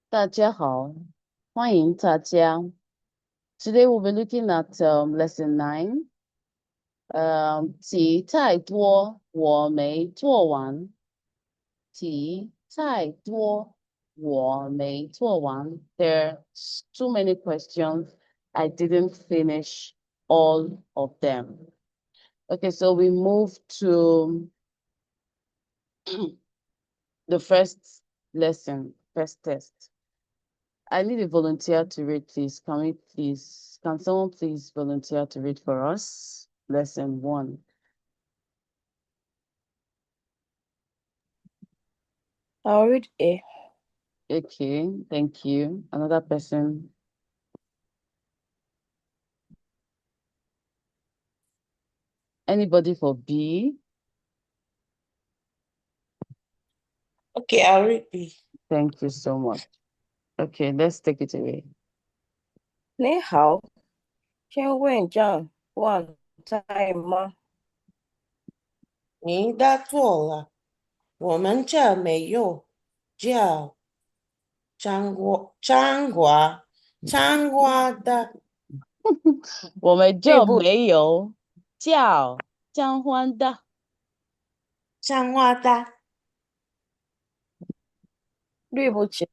大家好，欢迎大家。Today we'll be looking at lesson 9. 题太多，我没做完。题太多，我没做完。There's too many questions. I didn't finish all of them. Okay, so we move to the first lesson, first test. I need a volunteer to read, please. Can someone please volunteer to read for us? Lesson 1. I'll read A. Okay, thank you. Another person. Anybody for B? Okay, I'll read B. Thank you so much. Okay, let's take it away. 你好，请问这网在吗？您答错了，我们这没有叫张瓜的。我们对不，这没有叫张欢的。张瓜的对不起，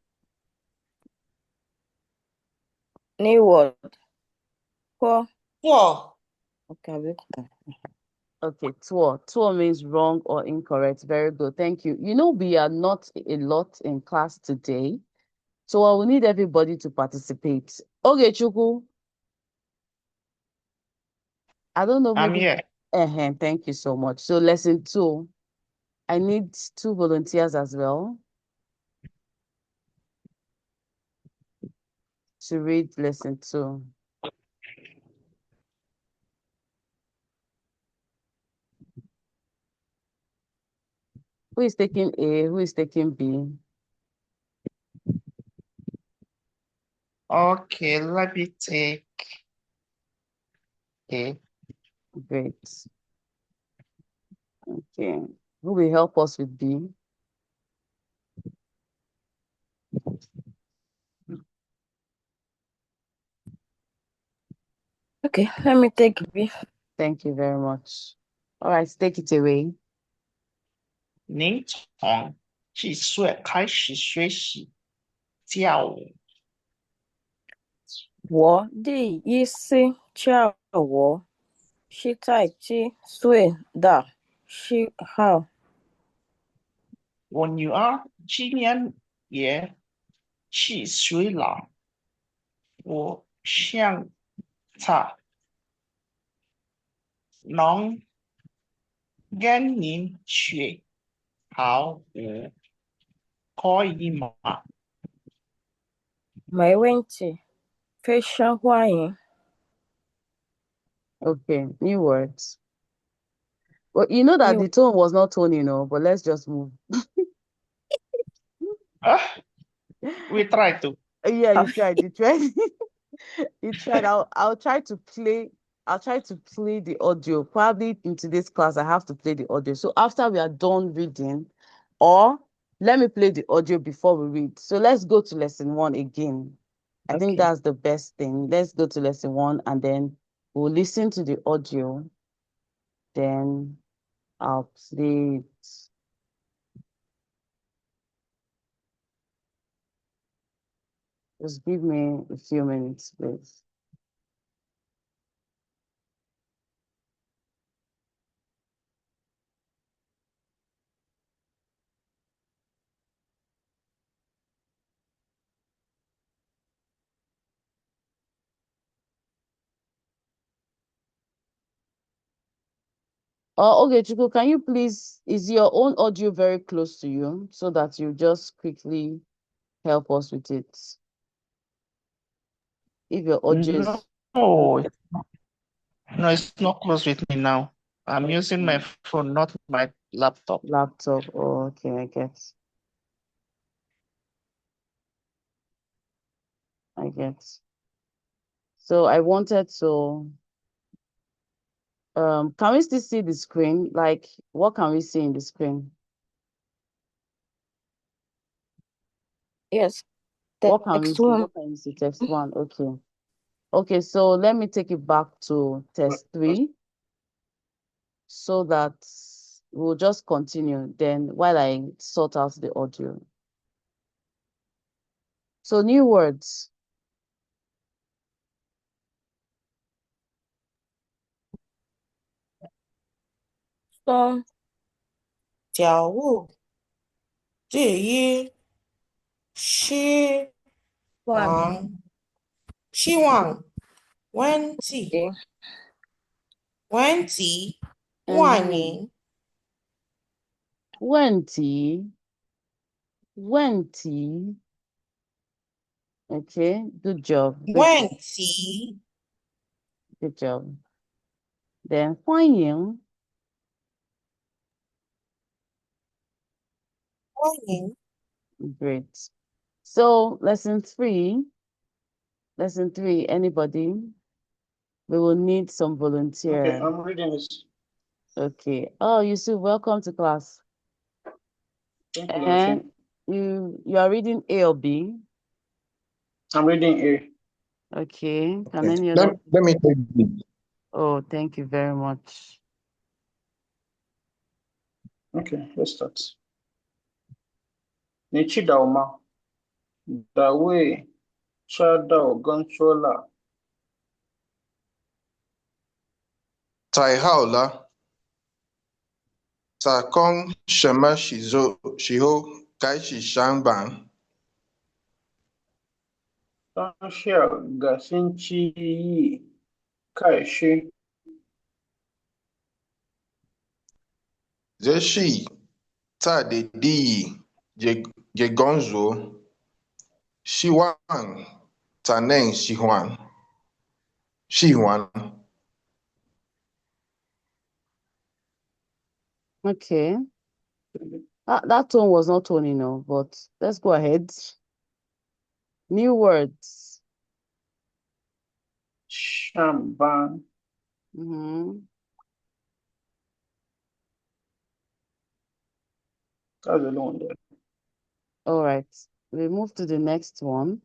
你我错。错。Okay, Okay, tuo. Tuo means wrong or incorrect. Very good. Thank you. You know, we are not a lot in class today, so I will need everybody to participate. Okay, Chuku. I don't know, I'm maybe. here. Thank you so much. So lesson 2, I need 2 volunteers as well to read lesson 2. Who is taking A? Who is taking B? Okay, let me take A. Great. Okay. Who will help us with B? okay, let me take B. Thank you very much. All right, take it away. 您从几岁开始学习跳舞？我第一次跳舞是在几岁的时候，我女儿今年也7岁了，我想她能跟您学好舞，可以吗？没问题，非常欢迎。Okay, new words. Well, you know that你 the tone was not tone, but let's just move. We try to. Yeah, you tried. You tried. You tried. I'll try to play. I'll try to play the audio. Probably in today's class, I have to play the audio. So after we are done reading, or let me play the audio before we read. So let's go to lesson 1 again. I think Okay. that's the best thing. Let's go to lesson 1 and then we'll listen to the audio. Then I'll play it. Just give me a few minutes, please. Oh, okay, Chico, can you please, is your own audio very close to you so that you just quickly help us with it? If your audio No, is no, it's not close with me now. I'm using my phone, not my laptop. laptop, oh, okay, I get. I get. So I wanted to, can we still see the screen? Like, what can we see in the screen? Yes, What can we text do? one. What can you see? Text one. Okay. Okay, so let me take it back to test 3 so that we'll just continue then while I sort out the audio. So new words. So, 脚物、日语、希 one. 望、希望、问题、 Okay. 问题、欢迎、问题. Okay, good job. 问题、 Good job. Then 欢迎. 欢迎。 Great. So lesson 3, anybody? We will need some volunteer. Okay, I'm reading this. Okay. Oh, Yusuf, welcome to class. Thank you, And Nancy. you are reading A or B? I'm reading A. Okay. Can Yes. any other? Let me take it. Oh, thank you very much. Okay, let's start. Nichi Dauma. Dawe Chadao Gonchola. 太好了，在工什么时候开始上班？当下个星期一开始。这是他的第一个工作，希望他能喜欢。Okay. That tone was not toning, no, but let's go ahead. New words. Shamban. That's the one there. All right. We move to the next one.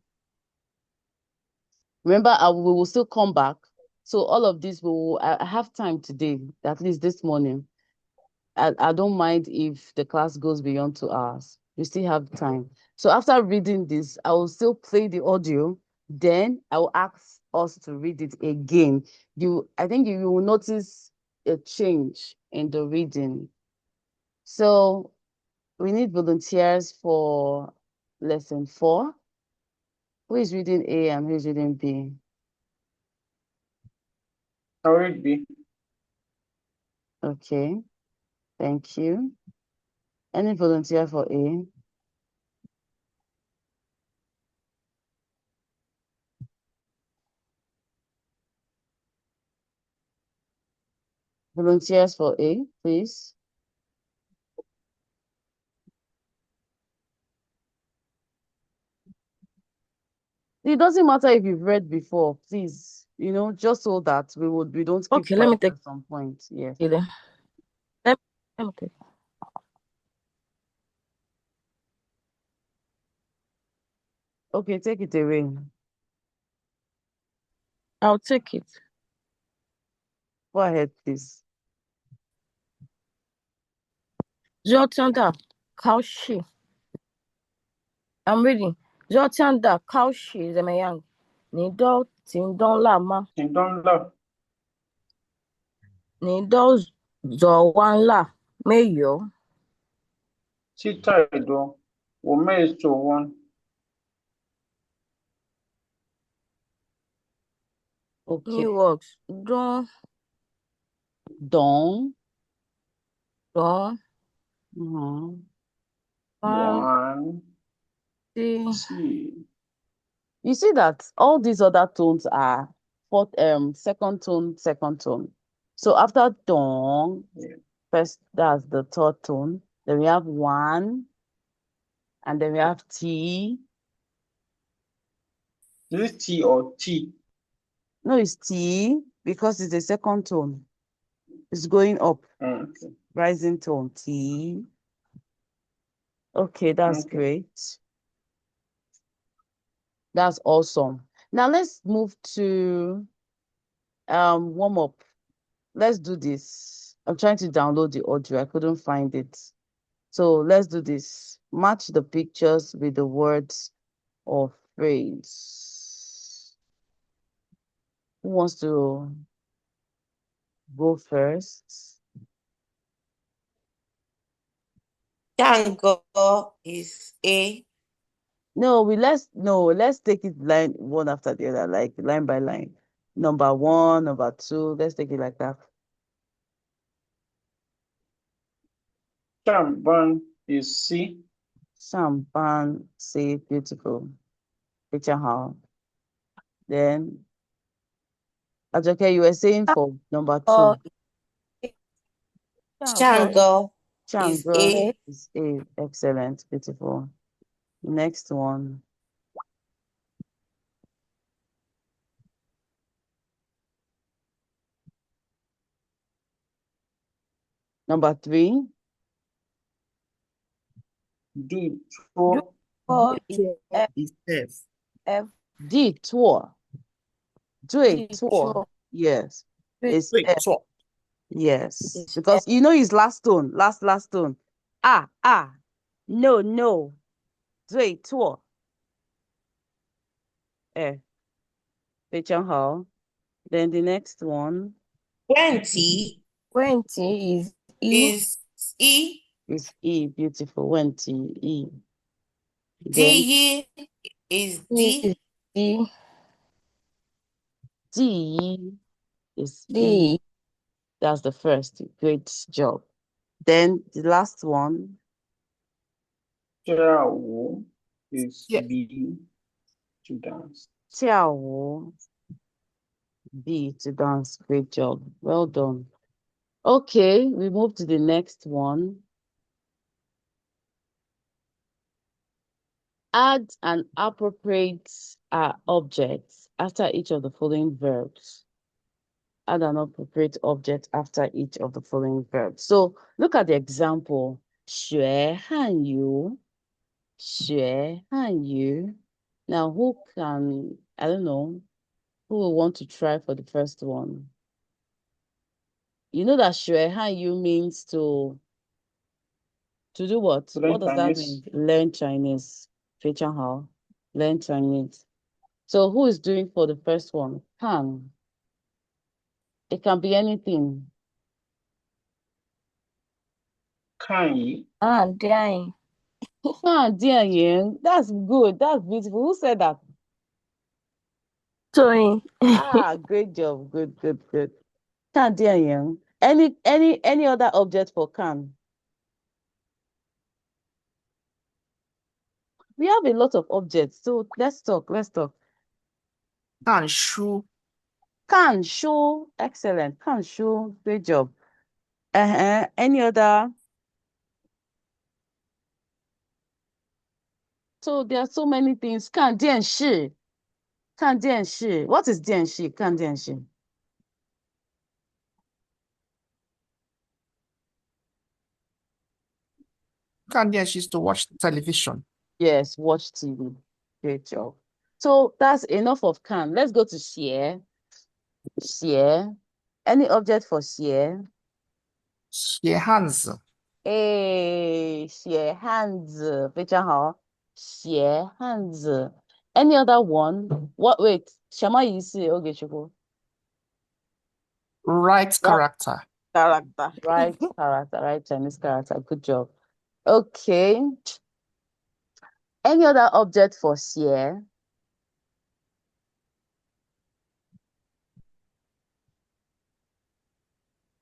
Remember, we will still come back. So all of this, I have time today, at least this morning. I don't mind if the class goes beyond 2 hours. We still have time. So after reading this, I will still play the audio. Then I will ask us to read it again. I think you will notice a change in the reading. So we need volunteers for lesson 4. Who is reading A and who is reading B? I'll read B. Okay, thank you. Any volunteer for A? Volunteers for A, please. It doesn't matter if you've read before, please, just so that we don't keep Okay, let me take at some point. Yes. it. Let me take. Okay, take it away. I'll take it. Go ahead, please. 昨天的考试 I'm reading. 昨天的考试怎么样？你都听懂了吗？听懂了。你都做完了没有？记太多，我没做完。Okay. New words. Don't. Don. One. One, Two. two. You see that all these other tones are second tone. So after don, first that's the third tone. Then we have one, and then we have T. Is it T or T? No, it's T because it's the second tone. It's going up, Okay. rising tone, T. Okay, that's great. That's awesome. Now let's move to warm up. Let's do this. I'm trying to download the audio. I couldn't find it. So let's do this. Match the pictures with the words or phrase. Who wants to go first? Django is A. No, let's take it line one after the other, like line by line. Number one, number two. Let's take it like that. Champagne is C. Champagne, say beautiful. Picture how. Then, Ajoke, you were saying for number Oh, two. Django is Chango A. is A. Excellent, beautiful. Next one. Number three. D. Tour. oh, is F. Is F. F. D. Tour. Dui D. tour. Yes. Dui It's Wait, F. so Yes. is Because you know his last tone. Last tone. Ah. No. Dui tour. F. Picture how. Then the next one 20 20 is E. is E. is E. Beautiful. Went to E. Then D is E is D. D. D is E. D. That's the first. Great job. Then the last one. Jiao is Yeah. B. To dance. Xiao B to dance. Great job. Well done. Okay, we move to the next one. Add an appropriate object after each of the following verbs. Add an appropriate object after each of the following verbs. So look at the example. 学汉语. 学汉语. Now, who can, I don't know, who will want to try for the first one? You know that 学汉语 means to do what? Learn What does that Chinese. mean? Learn Chinese. 非常好. Learn Chinese. So who is doing for the first one? Can. It can be anything. 看一 Ah, dang. Can, that's good. That's beautiful. Who said that? Sorry. Great job. Good. Can, any other object for can? We have a lot of objects, so let's talk. Can shoe. Can, show, excellent. Can, show, great job. Any other? So there are so many things. 看电视. What is 电视? 看电视. Can yes is to watch television. Yes, watch TV. Great job. So that's enough of can. Let's go to 写. 写. Any object for 写? 写汉字. 写汉字非常好。写汉字 Any other one? What? Wait. 什么意思? Okay, Chukwu. Right character. Character. Right character, right Chinese character. Good job. Okay. Any other object for 写?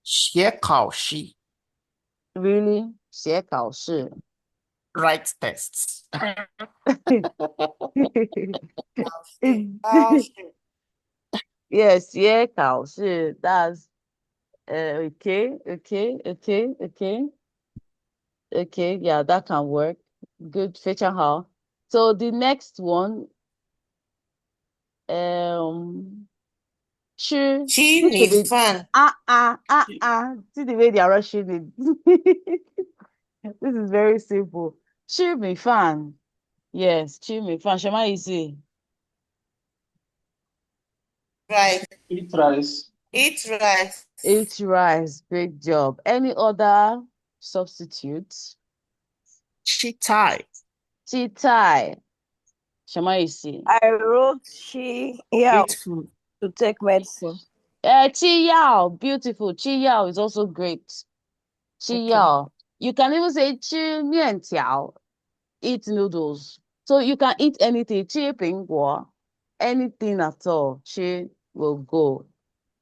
写考试. Really? 写考试 Write tests. Yes, 写考试 That's okay. Yeah, that can work. Good feature how. So the next one, 吃 吃 See the 米 way, 饭 see the way they are rushing it. This is very simple. 吃米饭 Yes, 吃米饭什么意思? rice. Eat rice. Eat rice. Eat rice. Great job. Any other substitutes? Cheetah. Cheetah. Shama you see. I wrote she yeah Eat food. to take medicine. Chi Yao. Beautiful. Chi Yao is also great. Chi Okay. Yao. You can even say Chi Mian Tiao. Eat noodles. So you can eat anything. Chi Pingguo. Anything at all. Chi will go.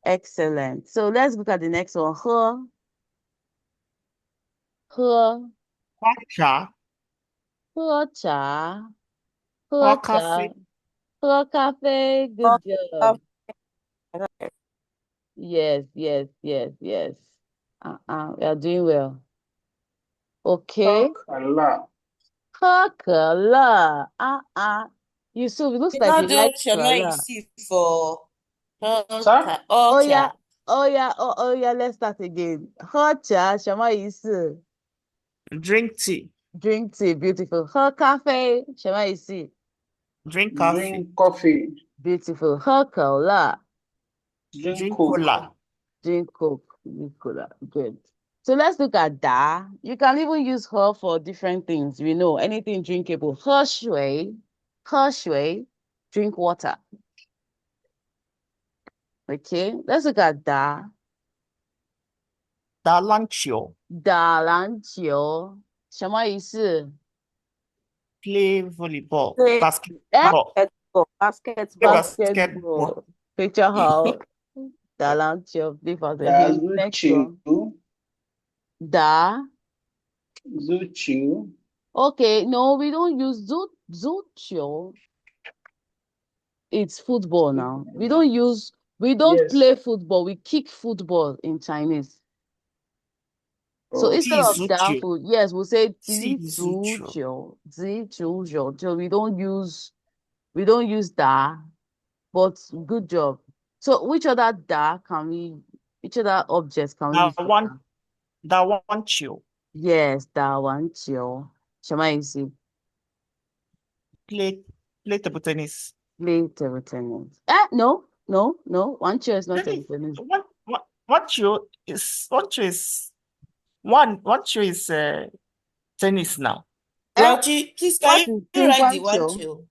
Excellent. So let's look at the next one. He. He. Cha. 喝茶，喝 Or 茶， coffee. 喝咖啡. Good job. Okay. Yes, yes, yes, yes. We are doing well. Okay. Coca-Cola. 喝可乐. Yusuf, it looks You like know, you do like Shama you kola. see for Sir? Oh yeah, Ocha. oh yeah. Let's start again. Hot cha, Shama Yisu. Drink tea. Drink tea, beautiful. Hot coffee, Shama Yisi. Drink coffee. Drink coffee. Beautiful. Hot cola. Drink Drink Coke. cola. Drink Coke. Drink cola. Good. So let's look at da. You can even use her for different things. We know anything drinkable. Her shui, drink water. Okay, let's look at da. Da lanchio. 打篮球，什么意思？ Play volleyball. Play Basketball. basketball. Play Basketball. basketball. Basketball. Picture how 打篮球 play for the Da game. Next Zuchu. one. Da. Zuchu. Okay, no, we don't use zucho. It's football now. We don't Yes. play football. We kick football in Chinese. So Oh, instead of Zuchu. that food, yes, we'll say Si zi zuchu. zujo. So we don't use that. But good job. So which other objects can we Da use for one. that? Da wanchio. Yes, that one chill. Shama easy. Play table tennis. Play table tennis. No. One chair is not table tennis. Wanchio is tennis now. Lauchi, please What can is you write the one one chill? chill?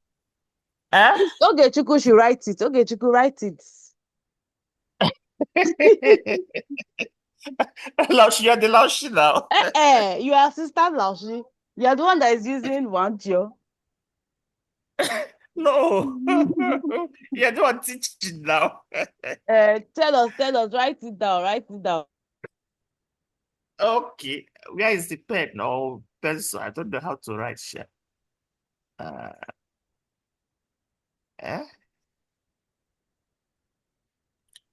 Eh? Okay, Chuku should write it. Okay, Chuku write it. Laushi, you're the Laushi now. You are assistant Laoshi. You are the one that is using one chill. No. You're the one teaching now. Tell us, write it down. Okay. Where is the pen or pencil? I don't know how to write shit. Eh?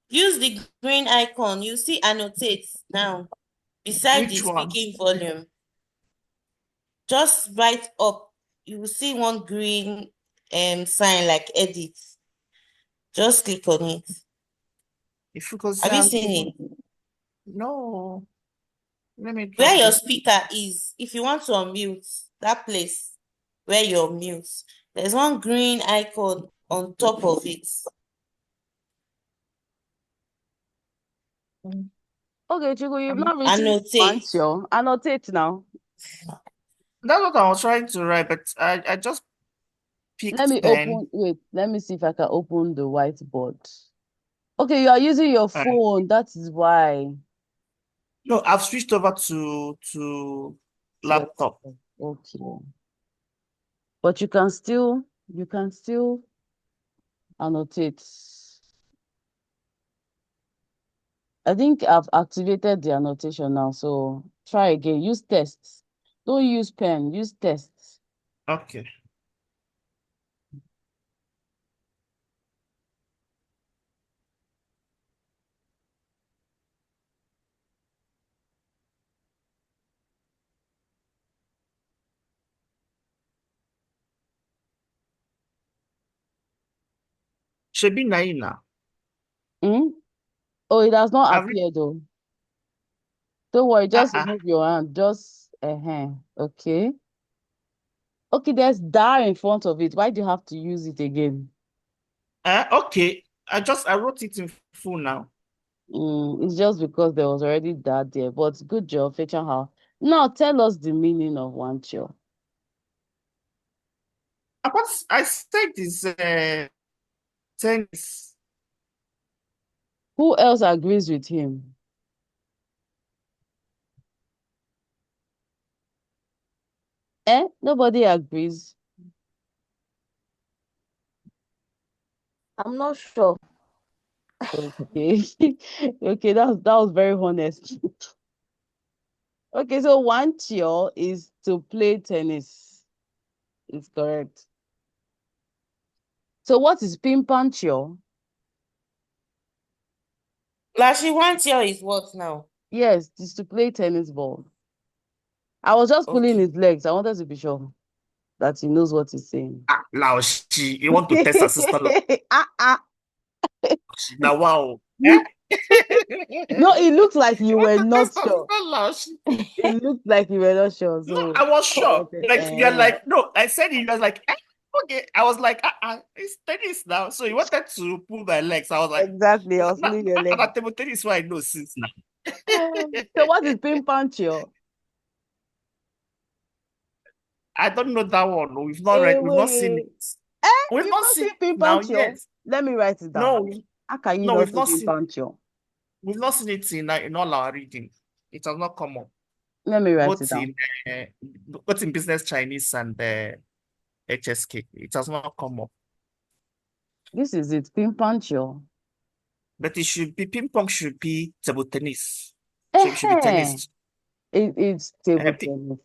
Use the green icon. You see annotate now beside the Which one? speaking volume. Just write up. You will see one green sign like edit. Just click on it. If you could Have you say seen it? no. Let me Where drop your it. speaker is, if you want to unmute that place where you're mute, there's one green icon on top of it. Okay, Chuku, you've not written one Annotate. chill. Annotate now. That's what I was trying to write, but I just picked pen. Let me see if I can open the whiteboard. Okay, you are using your phone. That is why. No, I've switched over to laptop. Okay. But you can still annotate. I think I've activated the annotation now, so try again. Use tests. Don't use pen, use tests. Okay. Shebi Naina. Oh, it has not Have appeared though. Don't worry, just Uh-uh. move your hand. Just okay. Okay, there's da in front of it. Why do you have to use it again? Okay. I wrote it in full now. It's just because there was already that there, but good job, Fetching how. Now tell us the meaning of wancho. I said this tennis. Who else agrees with him? Nobody agrees. I'm not sure. Okay. Okay, that was very honest. Okay, so wancho is to play tennis. It's correct. So what is pimpancho? Lashi wancho is what now? Yes, it's to play tennis ball. I was just pulling Okay. his legs. I wanted to be sure that he knows what he's saying. Laoshi, you want to test assistant Ah. Laoshi? Now, wow. No, it looks like you were not Test sure. assistant Laoshi. It looked like you were not sure. No, So I was sure. Like you're eh. like, no, I said it, you was like, okay. I was like, it's tennis now. So you wanted to pull my legs. I was like, Exactly. I was pulling your leg. that table tennis is what I know since now. So what is pimpancho? I don't know that one. We've not read, we've not seen Wait. it. We've You've not not seen seen it now, pimpancho? yes. Let me write it down. No, How can you no, not we've see not seen pimpancho? we've not seen it in all our reading. It has not come up. Let me write it Both down. both in business Chinese and HSK. It has not come up. This is it, pimpancho. But it should be ping pong should be table tennis. So it should be tennis. It's table Uh, tennis.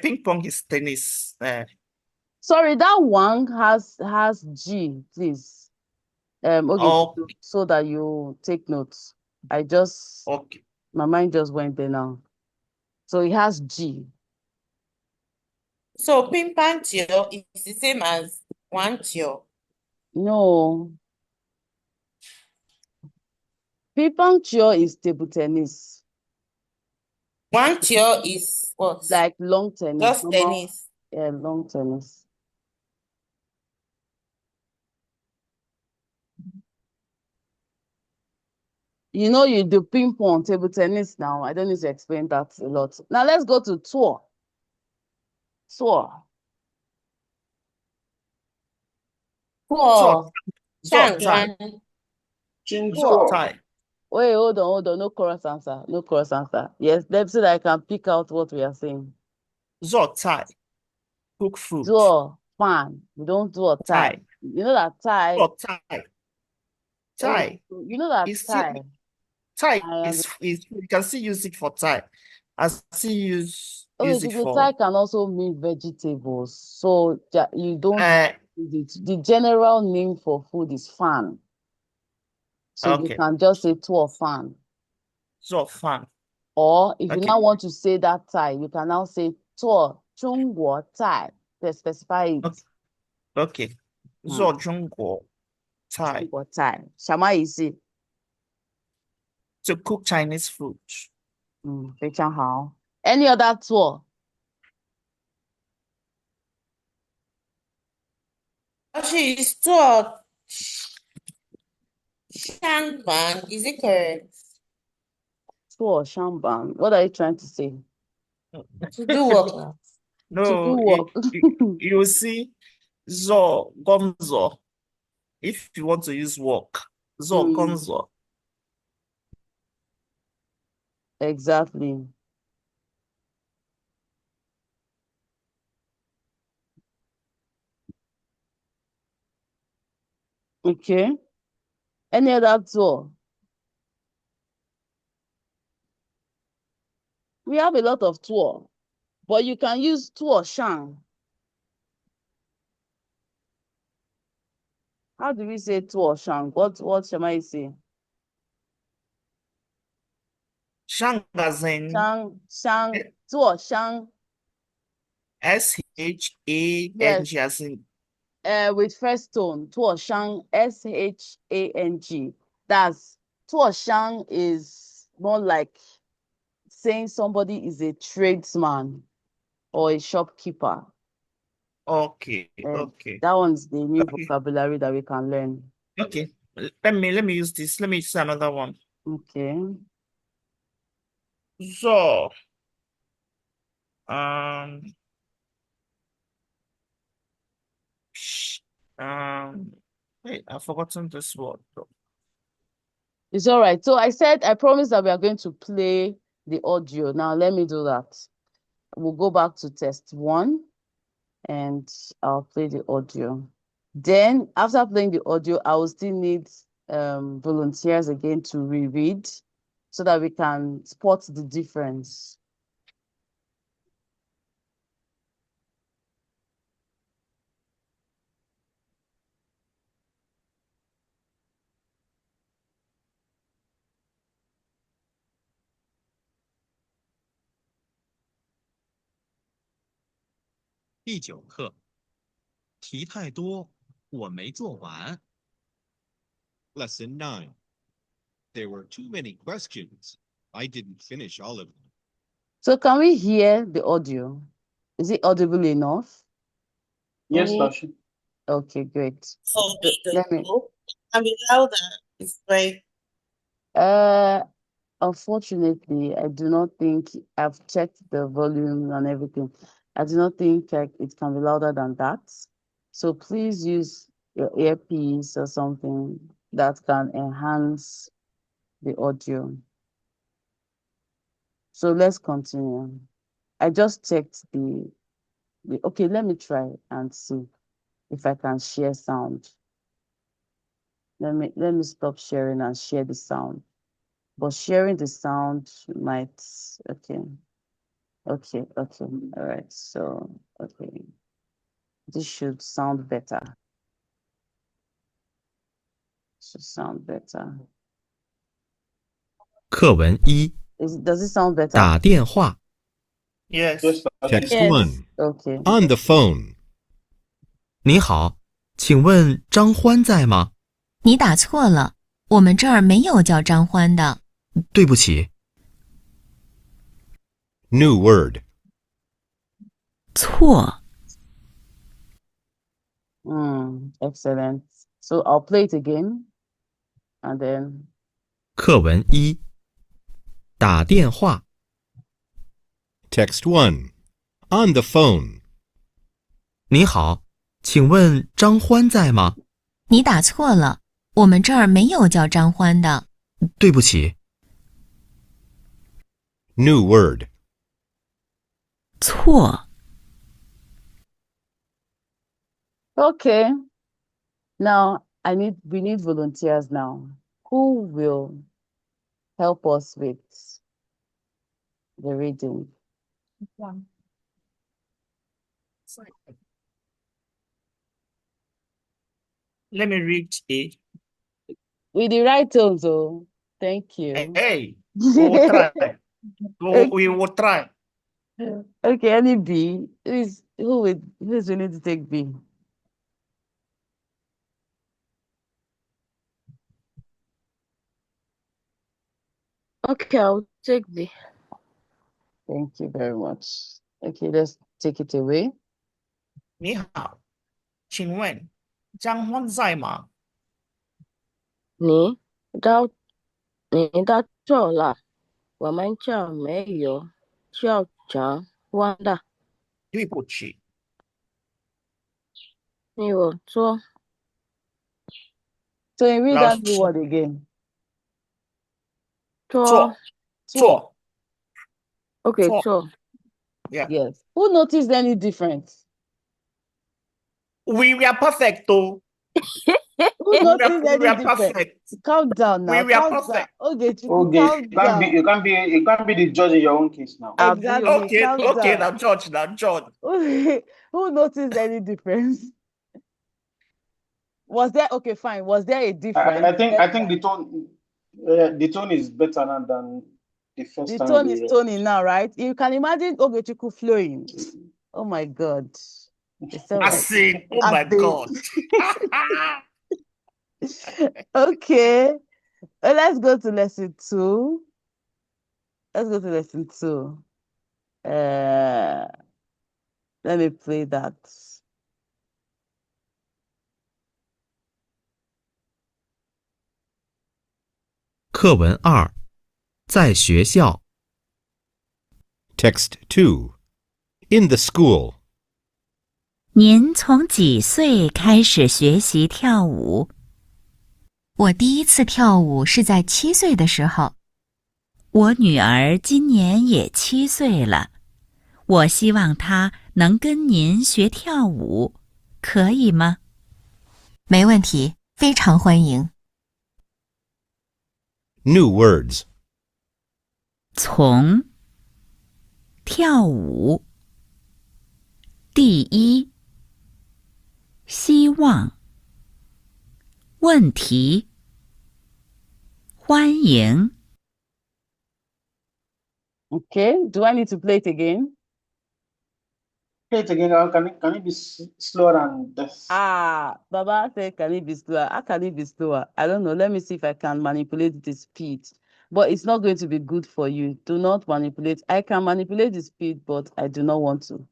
Ping pong is tennis. Sorry, that one has G, please. Okay, so that you take notes. Okay. My mind just went there now. So it has G. So pimpancho is the same as wancho. No. Pimpancho is table tennis. Wancho is what? Like long tennis. Just normal, tennis. Yeah, long tennis. You know you do ping pong, table tennis now. I don't need to explain that a lot. Now let's go to tour. Tour. Four. Shang Zhao one. Tour. Tai. Wait, hold on. No chorus answer. No chorus answer. Yes, let's so that I can pick out what we are saying. Zhao Tai. Cook food. Do fan. We don't do a tie. Tai. You know that tie. Zhao Tai. Tai. You know that tie. Tai is you can still use it for tie. I still use it the for tie can also mean vegetables. So you don't use it. The general name for food is fan. So you can just say to a fan. So fan. Or if you now want to say that tie, you can now say to Zhongguo tai. To specify it. Okay. So Zhongguo tai. Zhongguo tai. Shama is it? To cook Chinese food. 非常好. Any other tour? Actually, it's tour. Shangban, is it correct? Tour Shangban. What are you trying to say? To do work. No, to do work. you see, zo gonzo. If you want to use work, zo gonzo. Exactly. Okay. Any other tour? We have a lot of tour, but you can use tour shang. How do we say tour shang? What shall I say? Shang as in Shang, tour shang. SHANG as in with first tone, tuo shang, SHANG. That's tuo shang is more like saying somebody is a tradesman or a shopkeeper. okay. That one's the new vocabulary that we can learn. Okay. Let me use this. Let me use another one. Okay. So, um, wait, I've forgotten this word though. It's all right. So I said, I promised that we are going to play the audio. Now let me do that. We'll go back to test 1 and I'll play the audio. Then after playing the audio, I will still need volunteers again to reread so that we can spot the difference.第9课，题太多，我没做完。Lesson 9. There were too many questions. I didn't finish all of them. So can we hear the audio? Is it audible enough? Yes, Any- Tashi. Okay, great. So big. Let me. Can be louder. It's right. Unfortunately, I do not think I've checked the volume and everything. I do not think it can be louder than that. So please use your earpiece or something that can enhance the audio. So let's continue. I just checked okay, let me try and see if I can share sound. Let me stop sharing and share the sound. But sharing the sound might, okay. Okay, all right, so, okay. This should sound better. Should sound better. 课文1， Does it sound better? 打电话。Yes. Yes, Tashi. Text Yes. 1. Okay. On the phone. 你好，请问张欢在吗？你打错了，我们这儿没有叫张欢的。对不起。New word. 错， Excellent. So I'll play it again. And then, 课文1，打电话。Text 1. On the phone. 你好，请问张欢在吗？你打错了，我们这儿没有叫张欢的。对不起。New word. 错， okay. Now we need volunteers now. Who will help us with the reading? Let me read it. With the right tones, oh. Thank you. Hey, we will try. We will try. Okay, any B. Who's willing to take B? Okay, I'll take B. Thank you very much. Okay, let's take it away. 你好，请问张欢在吗？你答错了，我们这儿没有叫张欢的。对不起。你有错， So you read Last that new word again. 错。错。 Okay, 错。错。 Yeah. Yes. Who noticed any difference? We were perfect though. Who noticed we any were difference? perfect. Calm down now. We were Calm down. perfect. Okay, Okay, calm down. you can't be the judge in your own case now. Exactly. Okay, Calm okay, down. now George. Who noticed any difference? Was there okay? Fine. Was there a difference? I think the tone is better now than the first The time tone we is read. toning now, right? You can imagine Ogechukwu flowing. Oh my God. It's all I right. said, oh As my they- God. Okay. Let's go to lesson 2. Let's go to lesson 2. Let me play that. 课文2，在学校。Text 2. In the school. 您从几岁开始学习跳舞？我第一次跳舞是在7岁的时候。我女儿今年也7岁了。我希望她能跟您学跳舞，可以吗？没问题，非常欢迎。New words. 从，跳舞，第一，希望，问题，欢迎。Okay, do I need to play it again? Play it again. Can it be slower than this? Baba said, can it be slower? How can it be slower? I don't know. Let me see if I can manipulate the speed. But it's not going to be good for you. Do not manipulate. I can manipulate the speed, but I do not want to.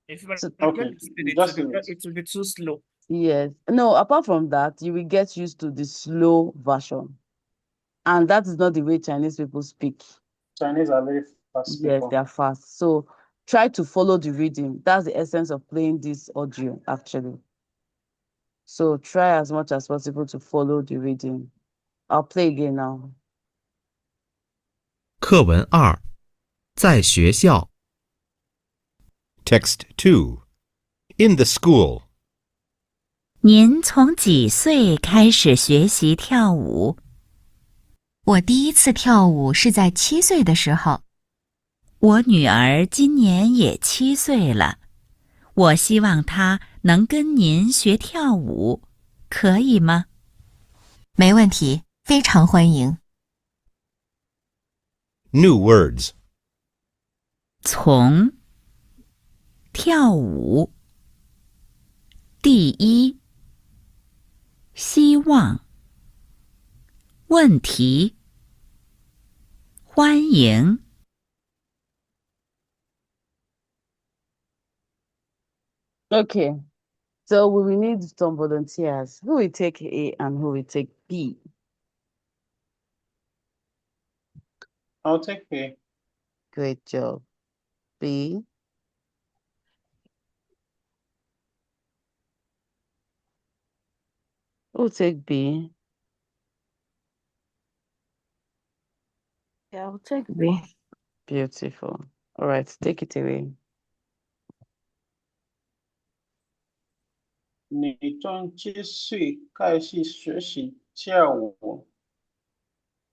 If you So, Okay, just leave it. it will be too slow. yes. No, apart from that, you will get used to the slow version. And that is not the way Chinese people speak. Chinese are very fast Yes, people. they are fast. So try to follow the rhythm. That's the essence of playing this audio, actually. So try as much as possible to follow the rhythm. I'll play again now. 课文2，在学校。Text 2. In the school. 您从几岁开始学习跳舞？我第一次跳舞是在7岁的时候。我女儿今年也7岁了。我希望她能跟您学跳舞，可以吗？没问题，非常欢迎。New words. 从，跳舞，第一，希望，问题，欢迎。Okay. So we will need some volunteers. Who will take A and who will take B? I'll take A. Great job. B. Who will take B? Yeah, I'll take B. Beautiful. All right, take it away. 你从几岁开始学习跳舞？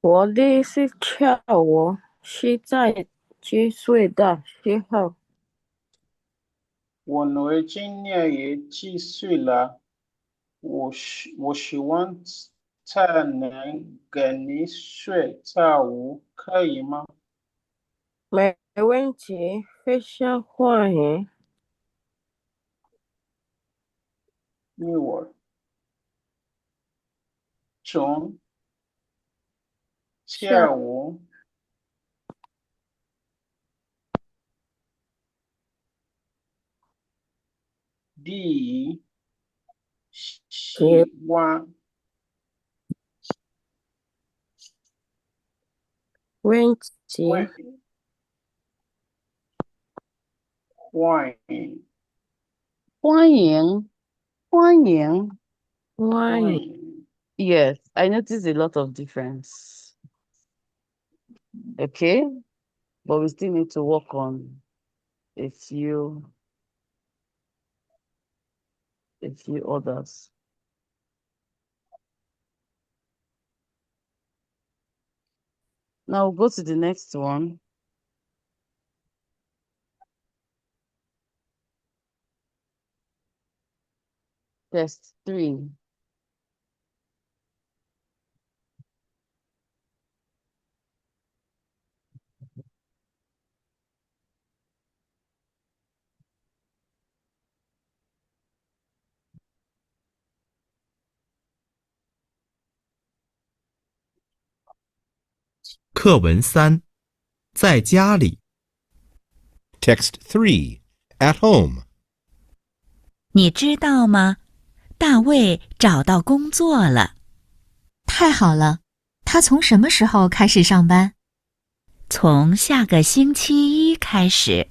我第一次跳舞是在7岁的时候。我女儿今年也7岁了。我希望她能跟你学跳舞，可以吗？没问题，非常欢迎。New word. 从跳舞，第一，希望，问题，欢迎，欢迎，欢迎。欢迎。Yes, I noticed a lot of difference. Okay, but we still need to work on a few others. Now we'll go to the next one. Test 3. .课文3，在家里。Text 3. At home. 你知道吗？大卫找到工作了。太好了，他他从什么时候开始上班？从下个星期一开始。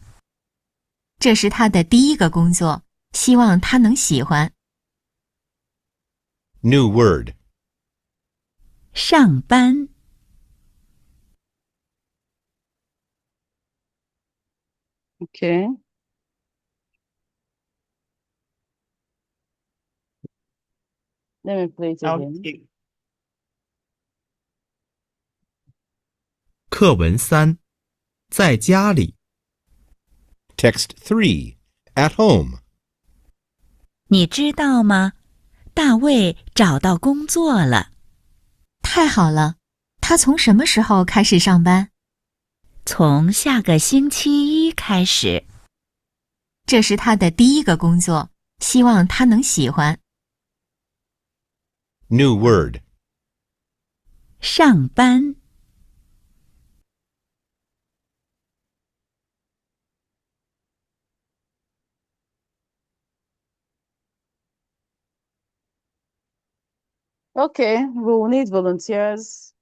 这是他的第一个工作，希望他能喜欢。New word. 上班。Okay. Let me play it again. Okay. 课文3，在家里。Text 3. At home. 你知道吗？大卫找到工作了。太好了，他从什么时候开始上班？从下个星期一开始。这是他的第一个工作，希望他能喜欢。New word. 上班。Okay, we will need volunteers.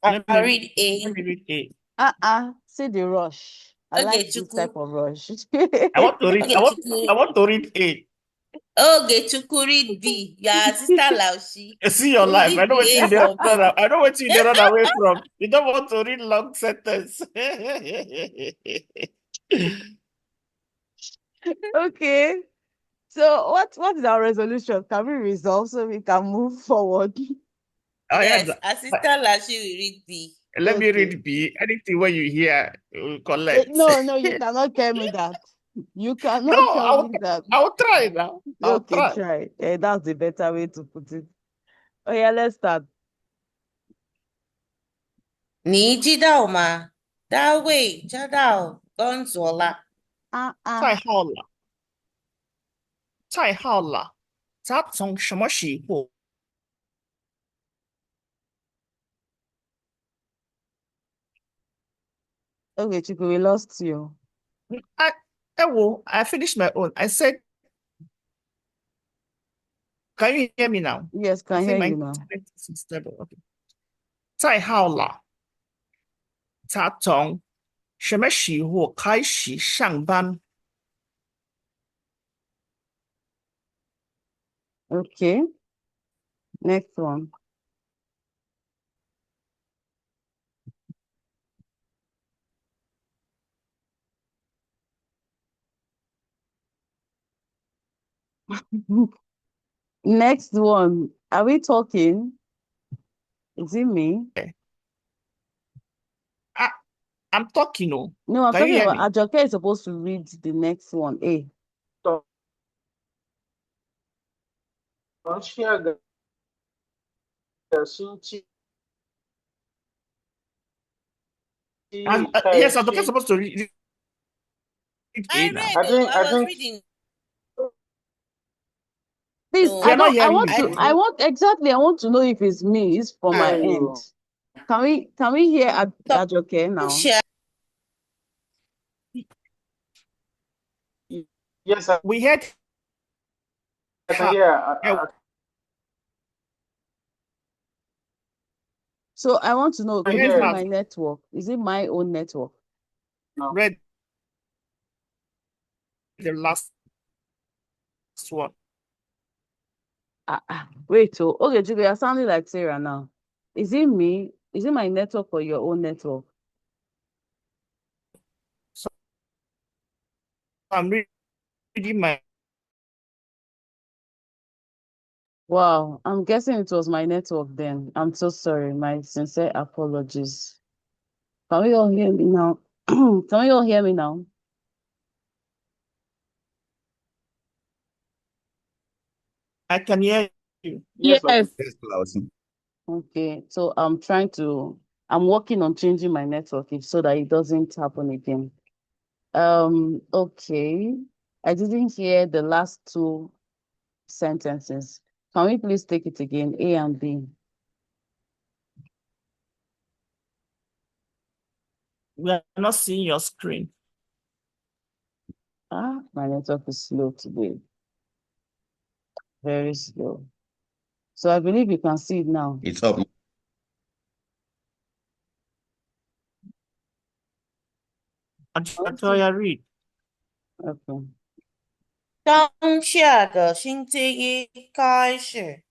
Let I me read A. let me read A. See the rush. I Okay, like this Chuku. type of rush. I want to read. Okay, I Chuku. want to read A. Okay, Chuku, read B. Your sister Laushi. See your We life. I read know what the you A for B. run. I know what you run away from. You don't want to read long sentence. Okay. So what is our resolution? Can we resolve so we can move forward? Oh, Yes, yeah. our sister Laushi will read B. Let me Okay. read B. Anything when you hear, collect. No, you cannot tell me that. You No, cannot tell me that. I'll try now. I'll Okay, try. try. That's the better way to put it. Oh yeah, let's start. 你知道吗？大卫找到工作了。太好了，太好了！他从什么时候？ Okay, Chiku, we lost you. I finished my own. I said, can you hear me now? Yes, I can think hear my you now. internet is unstable. Okay. 太好了，他从什么时候开始上班？ Okay. Next one. Next one. Are we talking? Is it me? I'm talking. Oh. No, I'm Can you talking hear about me? Ajoke is supposed to read the next one. A. Yes, I'm supposed to read A I now. read though. I was reading. Please, No, You're not I hearing want me. to, I want to know if it's me. It's from my end. Can we hear Ajoke now? Sure. Yes, We had. I can hear. So I want to know, I could it hear be it. my network? Is it my own network? Read the last one. Wait, okay, Julie, you're sounding like Sarah now. Is it me? Is it my network or your own network? So I'm reading my. Wow, I'm guessing it was my network then. I'm so sorry. My sincere apologies. Can we all hear me now? Can we all hear me now? I can hear you. Yes. Okay, so I'm working on changing my network so that it doesn't happen again. Okay. I didn't hear the last two sentences. Can we please take it again? A and B. We are not seeing your screen. My network is slow today. Very slow. So I believe you can see it now. It's up. Atoya read. Okay. 当下的星期一开始，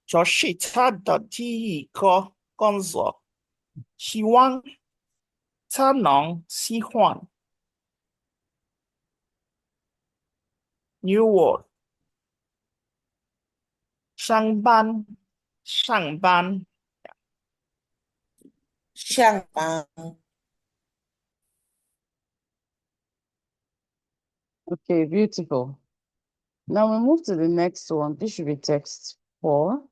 这是他的第一个工作，希望他能喜欢。New word. 上班，上班。上班。 Okay, beautiful. Now we move to the next one. This should be text 4.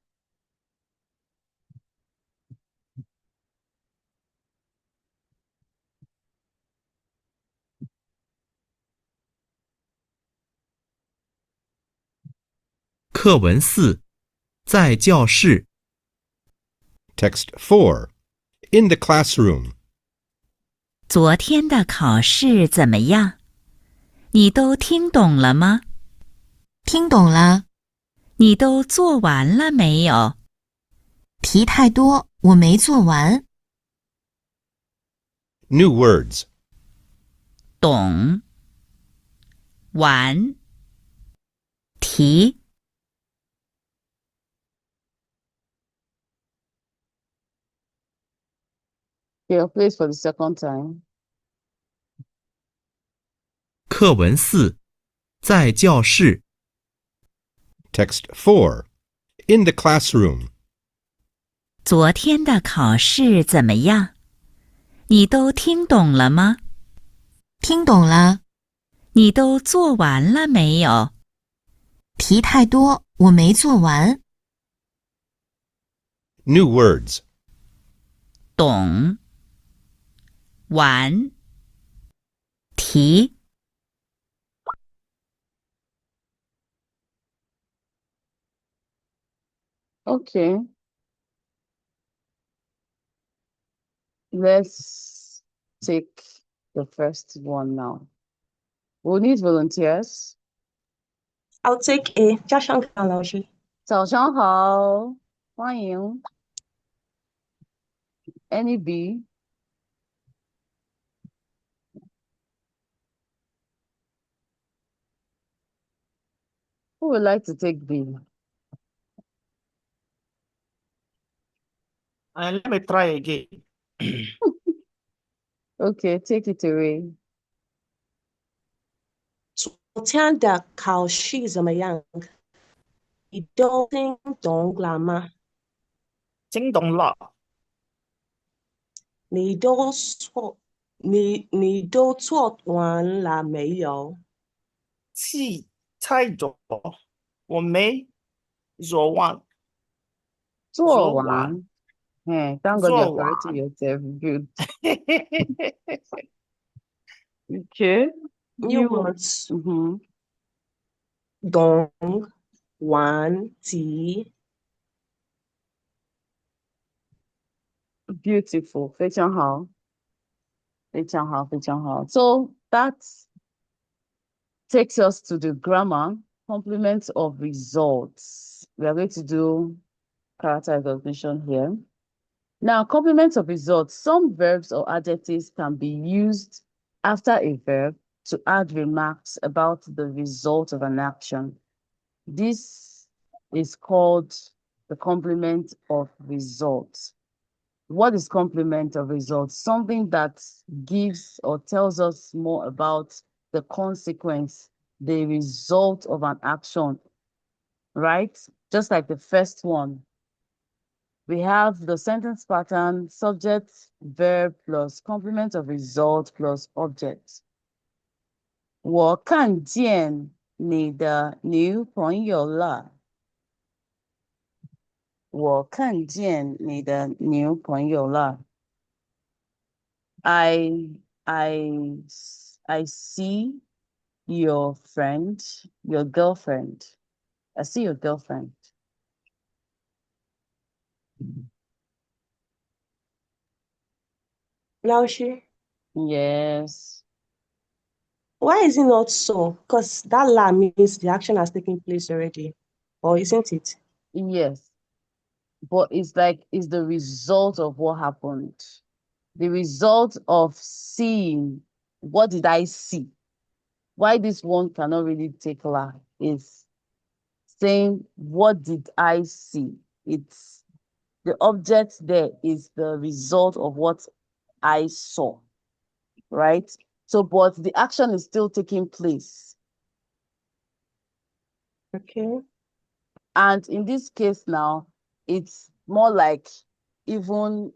课文4，在教室。Text 4. In the classroom. 昨天的考试怎么样？你都听懂了吗？听懂了。你都做完了没有？题太多，我没做完。New words. 懂，完，题。Okay, please for the second time. 课文4，在教室。Text 4. In the classroom. 昨天的考试怎么样？你都听懂了吗？听懂了。你都做完了没有？题太多，我没做完。New words. 懂，完，题。Okay. Let's take the first one now. We'll need volunteers. I'll take A. 加上港老师。早上好，欢迎。Any B? Who would like to take B? Let me try again. Okay, take it away. 昨天的考试怎么样？你都听懂了吗？听懂了。你都做完了没有？题太多，我没做完。做完。Hey, thank God you're correcting yourself. Good. Okay. New words. 懂完题。Beautiful. 非常好。非常好，非常好。So that takes us to the grammar, complement of results. We are going to do character recognition here. Now, complement of results. Some verbs or adjectives can be used after a verb to add remarks about the result of an action. This is called the complement of results. What is complement of results? Something that gives or tells us more about the consequence, the result of an action, right? Just like the first one. We have the sentence pattern, subject, verb, plus complement of result, plus object. 我看见你的女朋友了。我看见你的女朋友了。I see your friend, your girlfriend. I see your girlfriend. 老师。Yes. Why is it not so? Because that la means the action has taken place already. Or isn't it? Yes. But it's like, it's the result of what happened. the result of seeing. What did I see? Why this one cannot really take la is saying, what did I see? It's the object there is the result of what I saw, right? So, but the action is still taking place. Okay. And in this case now, it's more like even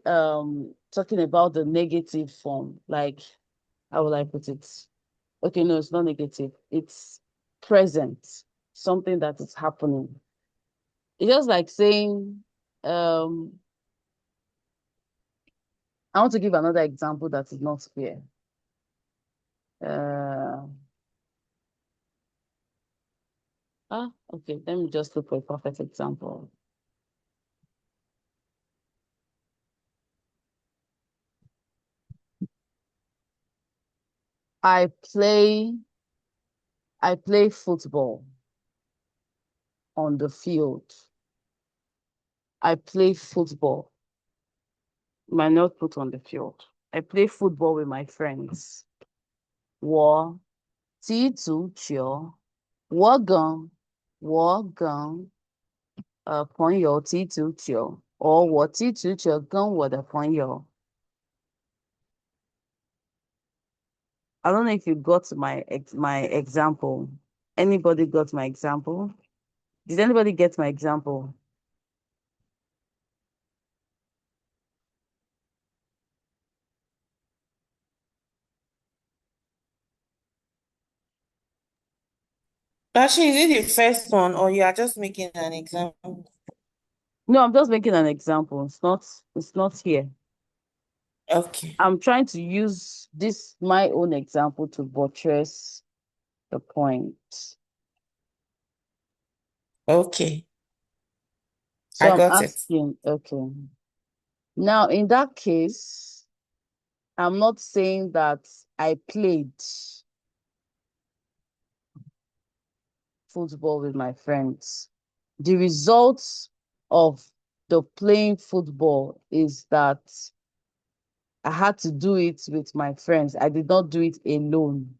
talking about the negative form, like, how will I put it? Okay, no, it's not negative. It's present, something that is happening. It's just like saying, I want to give another example that is not clear. Okay, let me just look for a perfect example. I play football on the field. I play football. Might not put on the field. I play football with my friends. 我踢足球。我跟朋友踢足球。or 我踢足球跟我的朋友。I don't know if you got my example. Anybody got my example? Did anybody get my example? Actually, is it the first one or you are just making an example? No, I'm just making an example. It's not here. Okay. I'm trying to use my own example to buttress the point. Okay. So I got I'm it. asking, okay. Now, in that case, I'm not saying that I played football with my friends. The results of the playing football is that I had to do it with my friends. I did not do it alone.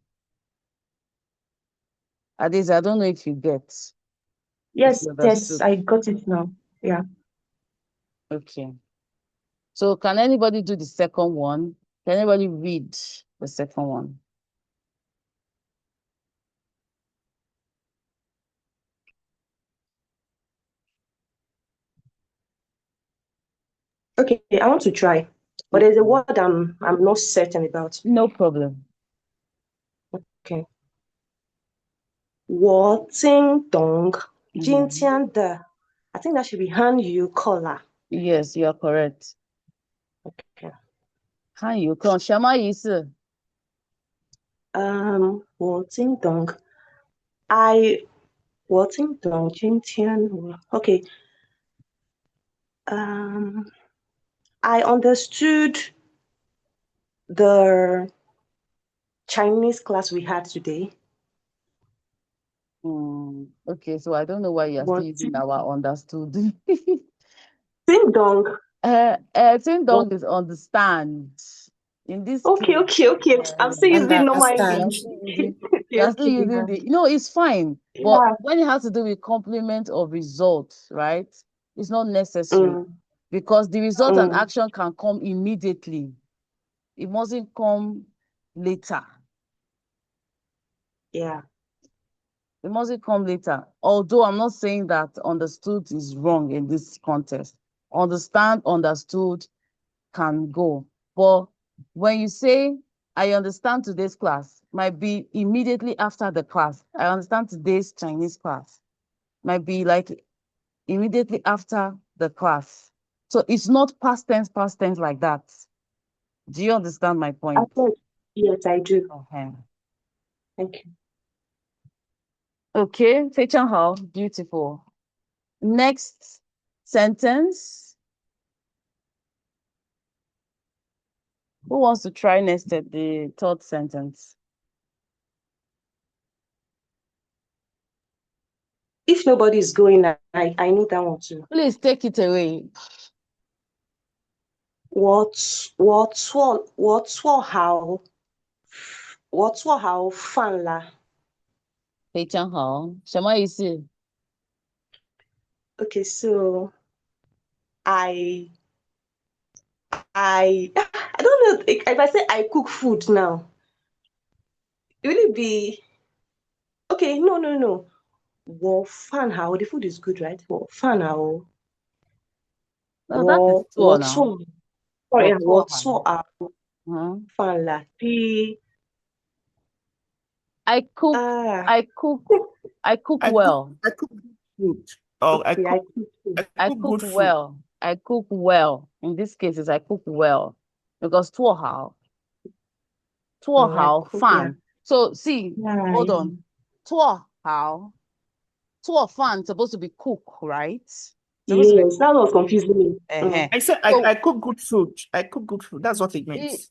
Adis, I don't know if you get. Yes, You yes, understood. I got it now. Yeah. Okay. So can anybody do the second one? Can anybody read the second one? Okay, I want to try, but there's a word I'm not certain about. No problem. Okay. 我听懂今天的 I think that should be Han Yu Kola. Yes, you are correct. Okay. Han Yu Kong, 什么意思？我听懂 我听懂今天 okay. I understood the Chinese class we had today. Okay, so I don't know why you're still using our understood. Ding dong. Ding dong is understand. In this Okay. I'm still using normal Understand. English. You're still using the, it's fine. Yeah. But when it has to do with complement of results, right? It's not necessary. Because the result and action can come immediately. It mustn't come later. Yeah. It mustn't come later. Although I'm not saying that understood is wrong in this context. Understand, understood can go. But when you say, I understand today's class, might be immediately after the class. I understand today's Chinese class. Might be like immediately after the class. So it's not past tense like that. Do you understand my point? Yes, I do. Okay. Thank you. Okay, 非常好, beautiful. Next sentence. Who wants to try next at the third sentence? If nobody is going, I know that one too. Please take it away. 我做好饭啦。非常好，什么意思？ Okay, so I I I don't know if I say I cook food now, will it be okay? No. The food is good, right? No, that is 做 now. sorry, 我做好。饭啦。I cook well. I cook food. Or I Okay, cook I cook cook good food. well. I cook well. In this case, I cook well because 做好 yeah.饭. So see, Yeah, hold yeah. on. 做好 做饭 supposed to be cook, right? Supposed to be Yes, that was confusing me. I said So I cook good food. I cook good food. That's what it it, means.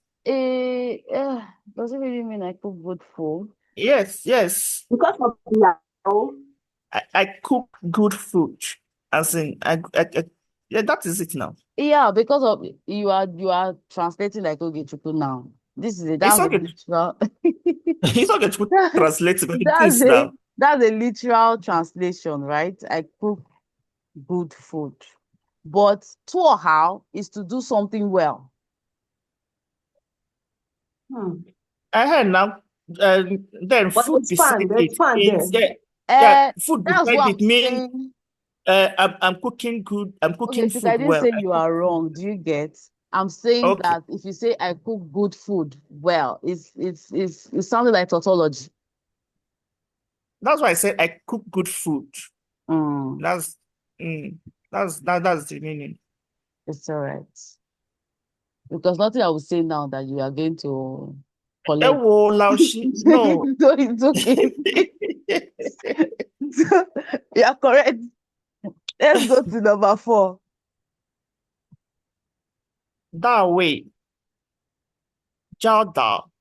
does it really mean I cook good food? Yes. Because of now, I cook good food. As in yeah, that is it now. Yeah, because of you are translating like Ogechuku now. This is It's that's a okay. literal It's okay to translate it like that's this a now. that's a literal translation, right? I cook good food. But how is to do something well. I had now then but food beside there's it fun there. means yeah, food That's beside what it I'm means saying. I'm cooking good. I'm Okay, cooking Chuka, I food didn't well. say you are wrong. Do you get? I'm saying Okay. that if you say I cook good food well, it's sounding like tautology. That's why I said I cook good food. Mm, That's that's the meaning. it's all right. Because nothing I will say now that you are going to collect. Oh, Laoshi, no. So it's okay. You are correct. Let's go to number 4.大卫教导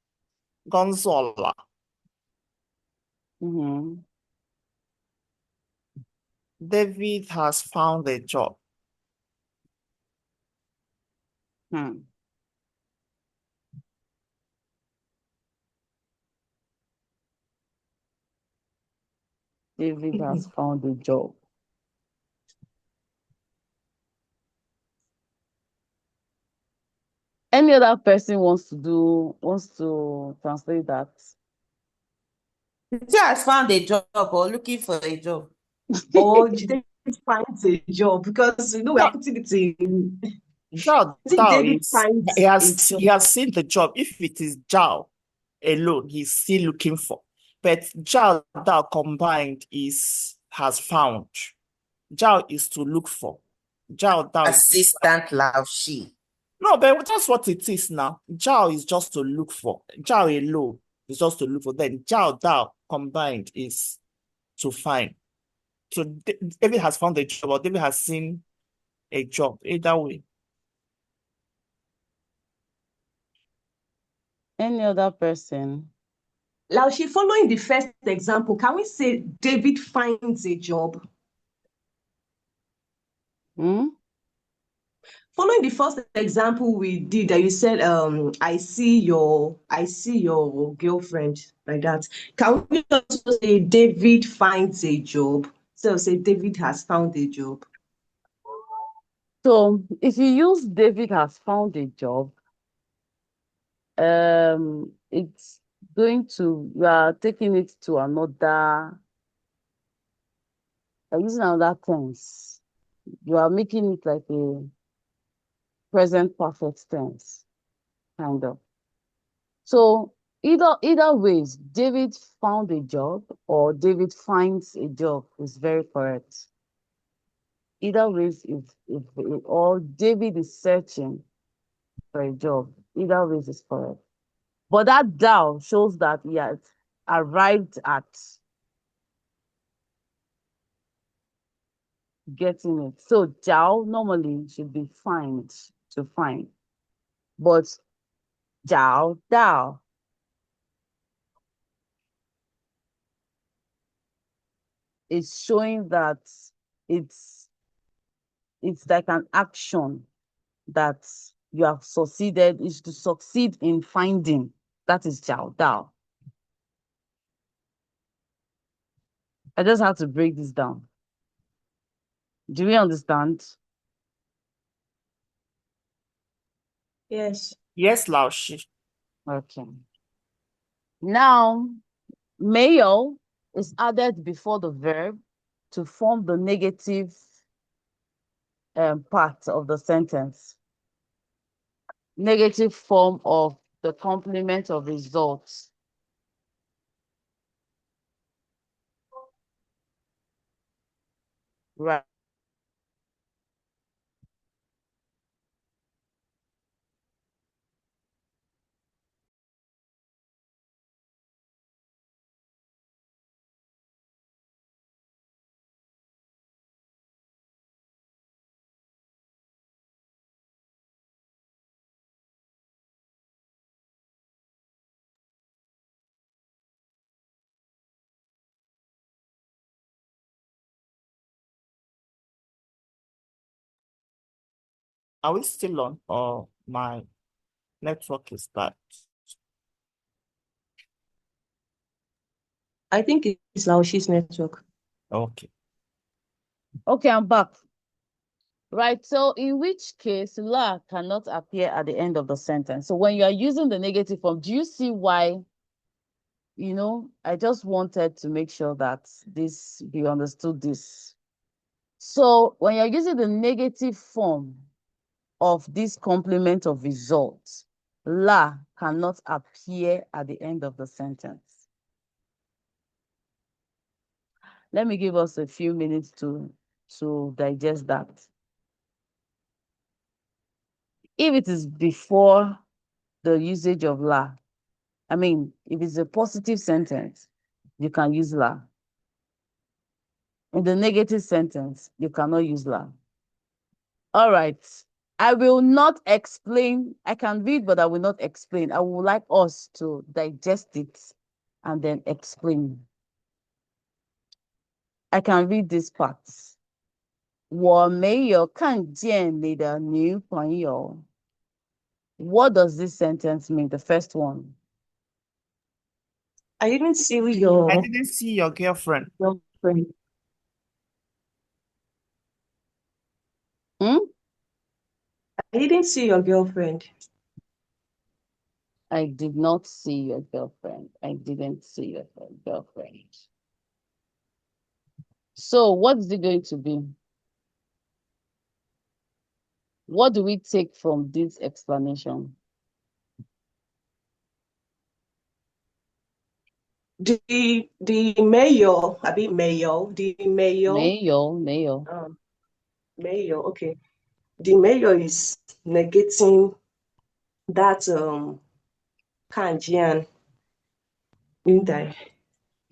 工作了。David has found a job. David has found a job. Any other person wants to translate that? He has found a job or looking for a job. Or David finds a job because we are putting it in. Zhao David finds he a has job. seen the job. If it is Zhao alone, he's still looking for. But Zhao Dao combined has found. Zhao is to look for. Zhao Dao Assistant Laoshi. No, but that's what it is now. Zhao is just to look for. Zhao alone is just to look for. Then Zhao Dao combined is to find. So David has found a job, or David has seen a job. Either way. Any other person? Laoshi, following the first example, can we say David finds a job? Following the first example we did, that you said, I see your girlfriend, like that. Can we also say David finds a job? So say David has found a job. So if you use David has found a job, it's going to, you are taking it to another, using another tense. You are making it like a present perfect tense, kind of. So either ways, David found a job or David finds a job is very correct. Either ways, if or David is searching for a job, either ways is correct. But that thou shows that he has arrived at getting it. So Jiao normally should be find, to find. But Jiao Dao is showing that it's like an action that you have succeeded is to succeed in finding. That is 找到. I just have to break this down. Do we understand? Yes. Yes, Lao Shi. Okay. Now, 没有 is added before the verb to form the negative part of the sentence. Negative form of the complement of results. Right. Are we still on, or my network is bad? I think it's Laoshi's network. Okay. Okay, I'm back. Right, so in which case la cannot appear at the end of the sentence. So when you are using the negative form, do you see why? You know, I just wanted to make sure that you understood this. So when you're using the negative form of this complement of results, la cannot appear at the end of the sentence. Let me give us a few minutes to digest that. If it is before the usage of la, I mean, if it's a positive sentence, you can use la. In the negative sentence, you cannot use la. All right. I will not explain. I can read, but I will not explain. I would like us to digest it and then explain. I can read this part. 我没有看见你的女朋友. What does this sentence mean? The first one. I didn't see I your didn't see your girlfriend. girlfriend. Hmm? I didn't see your girlfriend. I did not see your girlfriend. I didn't see your girlfriend. So what is it going to be? What do we take from this explanation? The mayor, I mean mayor, the mayor. Mayo. Mayor, okay. The mayor is negating that kanjian. You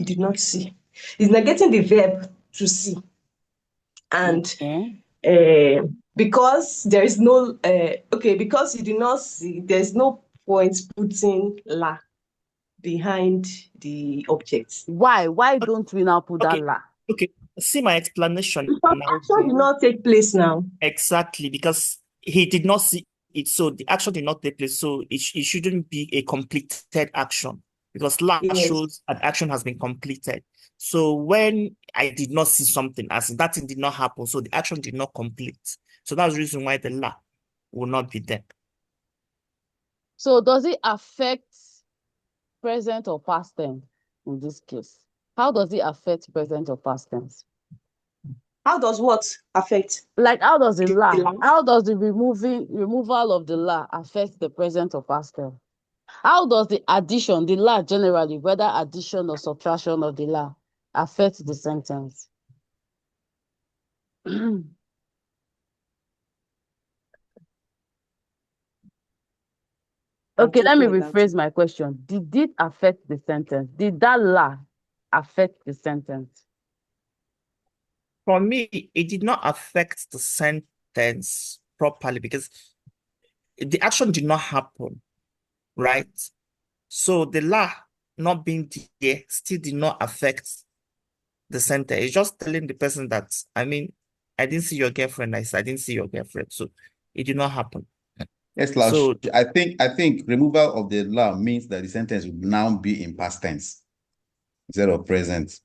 did not see. He's negating the verb to see. And because there is no because you did not see, there's no point putting la behind the object. Why don't we now put that la? Okay, see my explanation Because now. action did not take place now. Exactly, because he did not see it, so the action did not take place, so it shouldn't be a completed action, because la shows an action has been completed. So when I did not see something, as in that thing did not happen, so the action did not complete. So that's the reason why the la will not be there. So does it affect present or past tense in this case? How does it affect present or past tense? How does what affect? Like how does the la? How does the removal of the la affect the present or past tense? How does the addition, the la generally, whether addition or subtraction of the la, affect the sentence? Okay, let me rephrase my question. Did it affect the sentence? Did that la affect the sentence? For me, it did not affect the sentence properly because the action did not happen, right? So the la not being there still did not affect the sentence. It's just telling the person that, I mean, I didn't see your girlfriend. I didn't see your girlfriend. So it did not happen. Yes, Lars. So I think removal of the la means that the sentence will now be in past tense instead of present.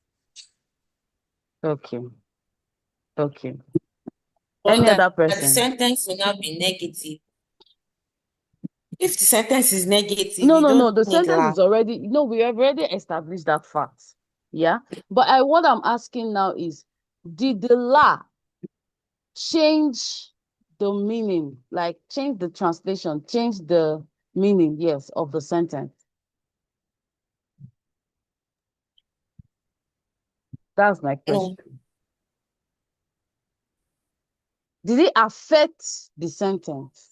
Okay. Okay. Or Any that other the person? sentence will now be negative. If the sentence is negative, No, you no, no. don't The need sentence la. is already, no, we have already established that fact. Yeah. But what I'm asking now is, did the la change the meaning, like change the translation, change the meaning, yes, of the sentence? That's my question. No. Did it affect the sentence?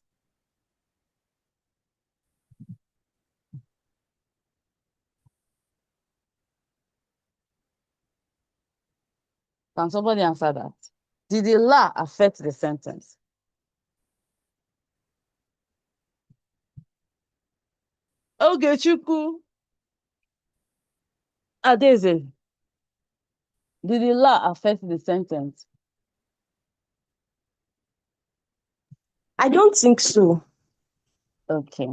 Can somebody answer that? Did the la affect the sentence? Okay, Chuku. Adeze. Did the la affect the sentence? I don't think so. Okay.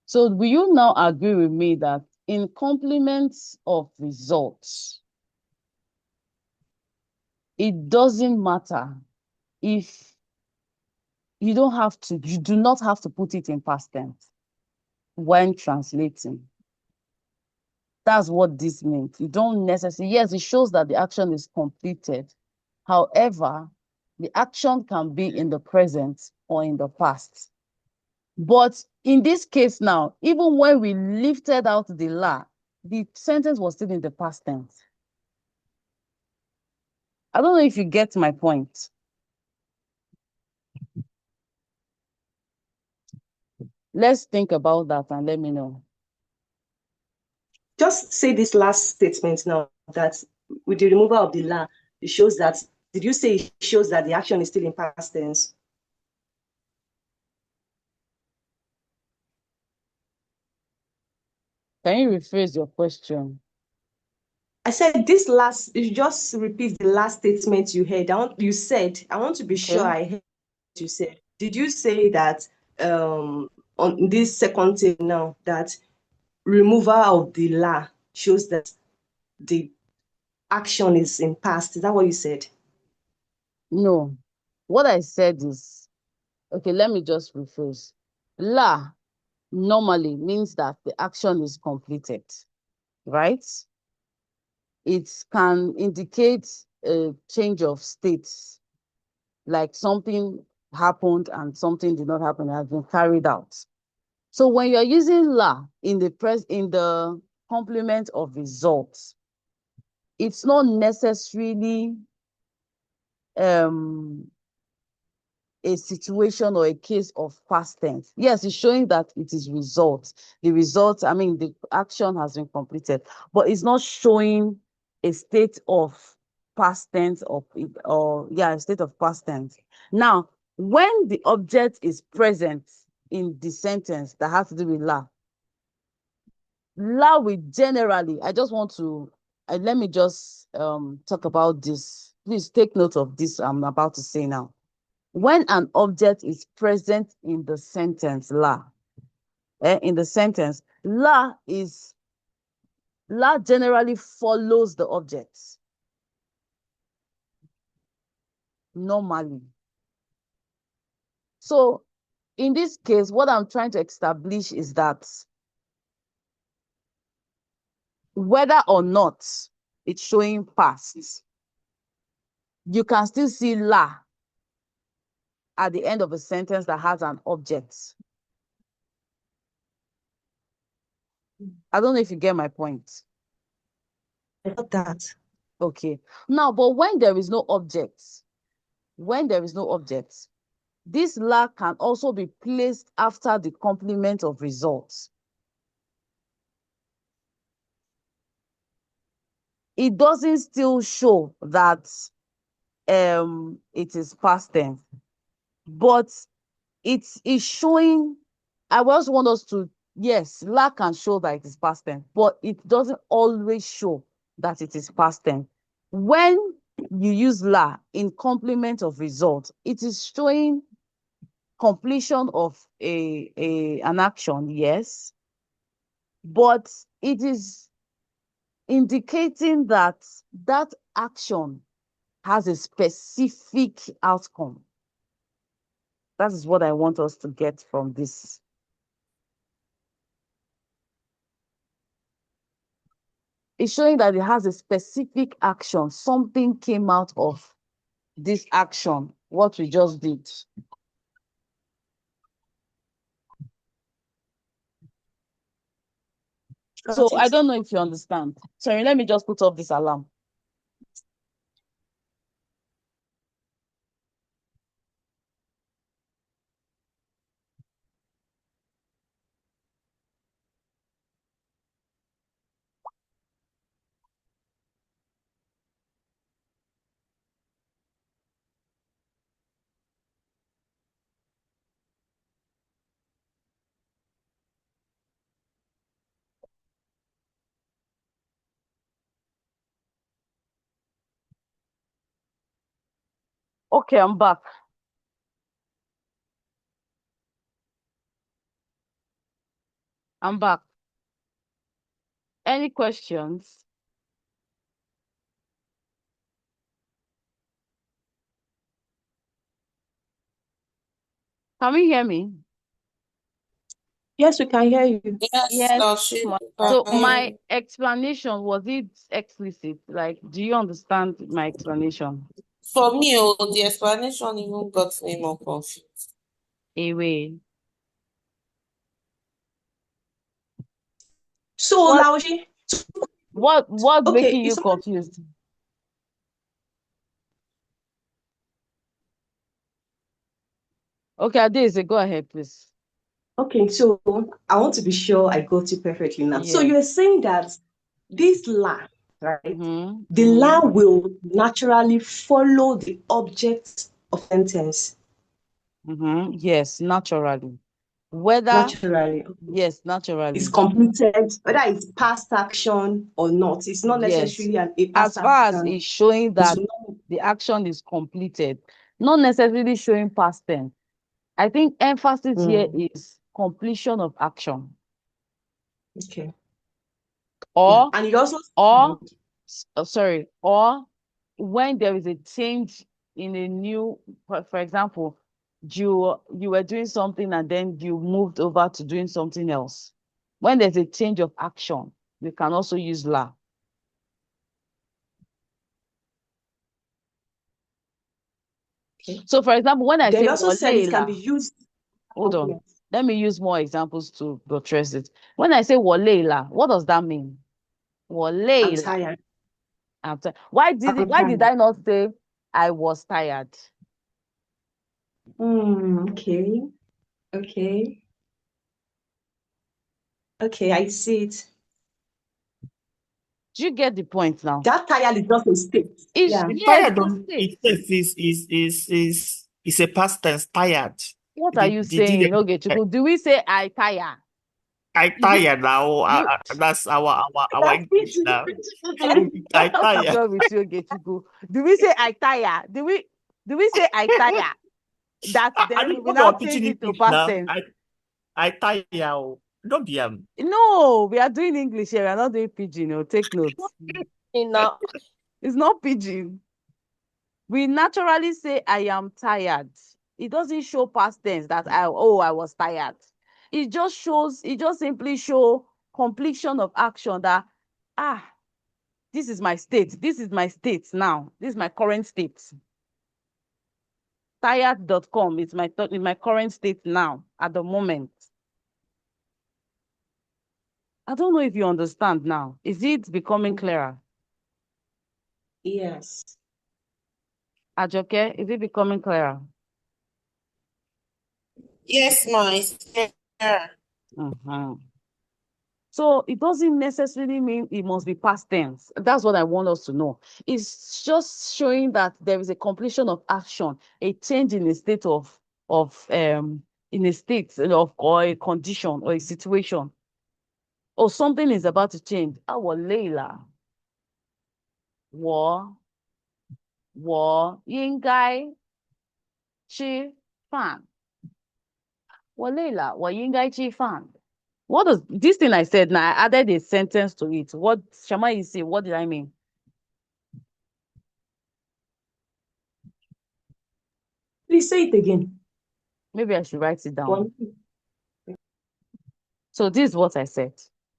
So will you now agree with me that in complements of results, it doesn't matter if you do not have to put it in past tense when translating. That's what this means. You don't necessarily, yes, it shows that the action is completed. However, the action can be in the present or in the past. But in this case now, even when we lifted out the la, the sentence was still in the past tense. I don't know if you get my point. Let's think about that and let me know. Just say this last statement now, that with the removal of the la, it shows that, did you say it shows that the action is still in past tense? Can you rephrase your question? I said this last, you just repeat the last statement you heard. I want to be sure I heard what you said. Did you say that on this second thing now, that removal of the la shows that the action is in past? Is that what you said? No. What I said is, okay, let me just rephrase. La normally means that the action is completed, right? It can indicate a change of states, like something happened and something did not happen, it has been carried out. So when you're using la in the complement of results, it's not necessarily a situation or a case of past tense. Yes, it's showing that it is results. The results, I mean, the action has been completed, but it's not showing a state of past tense a state of past tense. Now, when the object is present in the sentence that has to do with la will generally, I just want to, let me just talk about this. Please take note of this I'm about to say now. When an object is present in the sentence la, la generally follows the object normally. So in this case, what I'm trying to establish is that whether or not it's showing past, you can still see la at the end of a sentence that has an object. I don't know if you get my point. I got that. Okay. Now, but when there is no object, this la can also be placed after the complement of results. It doesn't still show that it is past tense, but it is showing. I just want us to, yes, la can show that it is past tense, but it doesn't always show that it is past tense. When you use la in complement of results, it is showing completion of an action, yes, but it is indicating that that action has a specific outcome. That is what I want us to get from this. It's showing that it has a specific action. Something came out of this action, what we just did. So I don't know if you understand. Sorry, let me just put off this alarm. Okay, I'm back. I'm back. Any questions? Can we hear me? Yes, we can hear you. Yes. So my explanation, was it explicit? Like, do you understand my explanation? For me, the explanation even got me more confused. Away. So What? Laoshi, What's okay, making you confused? Okay, Adeze, go ahead, please. Okay, so I want to be sure I got it perfectly now. So Yes. you're saying that this la, right? Mm-hmm. The la will naturally follow the object of sentence. Mm-hmm. Yes, naturally. Whether Naturally. yes, naturally. It's completed, whether it's past action or not. It's not Yes. necessarily a past As far as action. it's showing that the action is completed, not necessarily showing past tense. I think emphasis here is completion of action. Okay. Or and it also or sorry, or when there is a change in a new, for example, you were doing something and then you moved over to doing something else. When there's a change of action, we can also use la. Okay. So for example, when I They say also said it can Wolela, be used. hold on. Let me use more examples to buttress it. When I say Wolela, what does that mean? Wolela. I'm tired. I'm tired. Why did I not say I was tired? Okay. Okay. Okay, I see it. Do you get the point now? That tired is not a state. It's Tired is a past tense, tired. What are you saying? Okay, Chuku, do we say I tire? I tired now. That's our English now. I What's tired. wrong with you, Chuku? Do we say I tire? Do we say I tire? That then we will now change it to past tense. I tire. Don't be No, we are doing English here. We are not doing pidgin. No, take notes. It's not pidgin. We naturally say I am tired. It doesn't show past tense that I was tired. It just simply show completion of action that this is my state. This is my state now. This is my current state. Tired.com is my current state now at the moment. I don't know if you understand now. Is it becoming clearer? Yes. Ajoke, is it becoming clearer? Yes, ma, it's clear. So it doesn't necessarily mean it must be past tense. That's what I want us to know. It's just showing that there is a completion of action, a change in a state or a condition or a situation. Or something is about to change. Our Leila. War. Yingai. Chi. Fan. 我累了，我应该吃饭。What does this thing I said now? I added a sentence to it. What Shama you see? What did I mean? Please say it again. Maybe I should write it down. One. So this is what I said.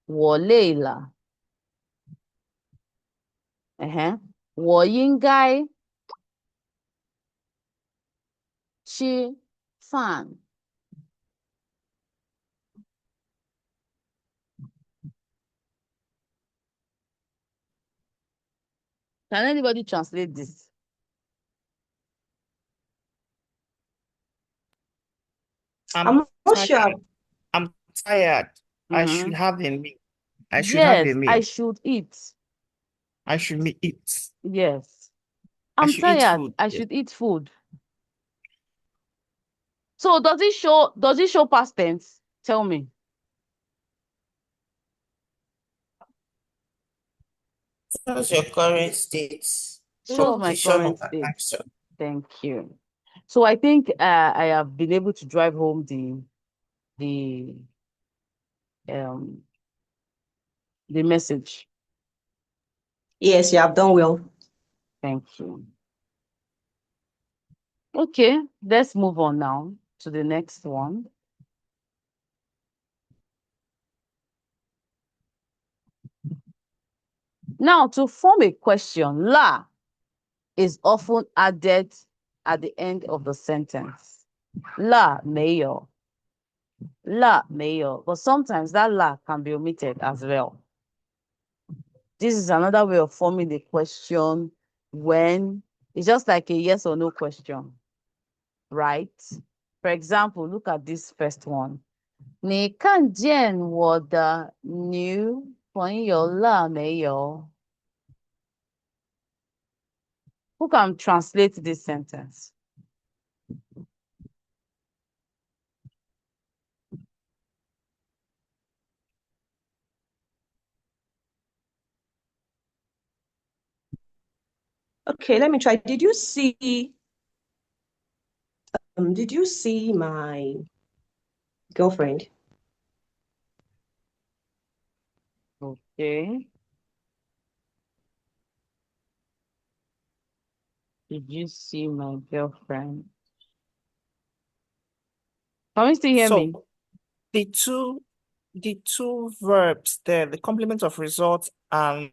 我累了。我应该吃饭。Can anybody translate this? I'm not sure. I'm tired. I should have a meal. I should have a Yes, meal. I should eat. I should eat. Yes. I I'm should eat tired. food. I should eat food. So does it show past tense? Tell me. Shows your current state. Shows my Position current of an state. action. Thank you. So I think I have been able to drive home the message. Yes, you have done well. Thank you. Okay, let's move on now to the next one. Now, to form a question, la is often added at the end of the sentence. La, mayor. La, mayor. But sometimes that la can be omitted as well. This is another way of forming the question when it's just like a yes or no question, right? For example, look at this first one. 你看见我的女朋友了没有? Who can translate this sentence? Okay, let me try. Did you see my girlfriend? Okay. Did you see my girlfriend? Can you still hear me? The two verbs there, the complement of result and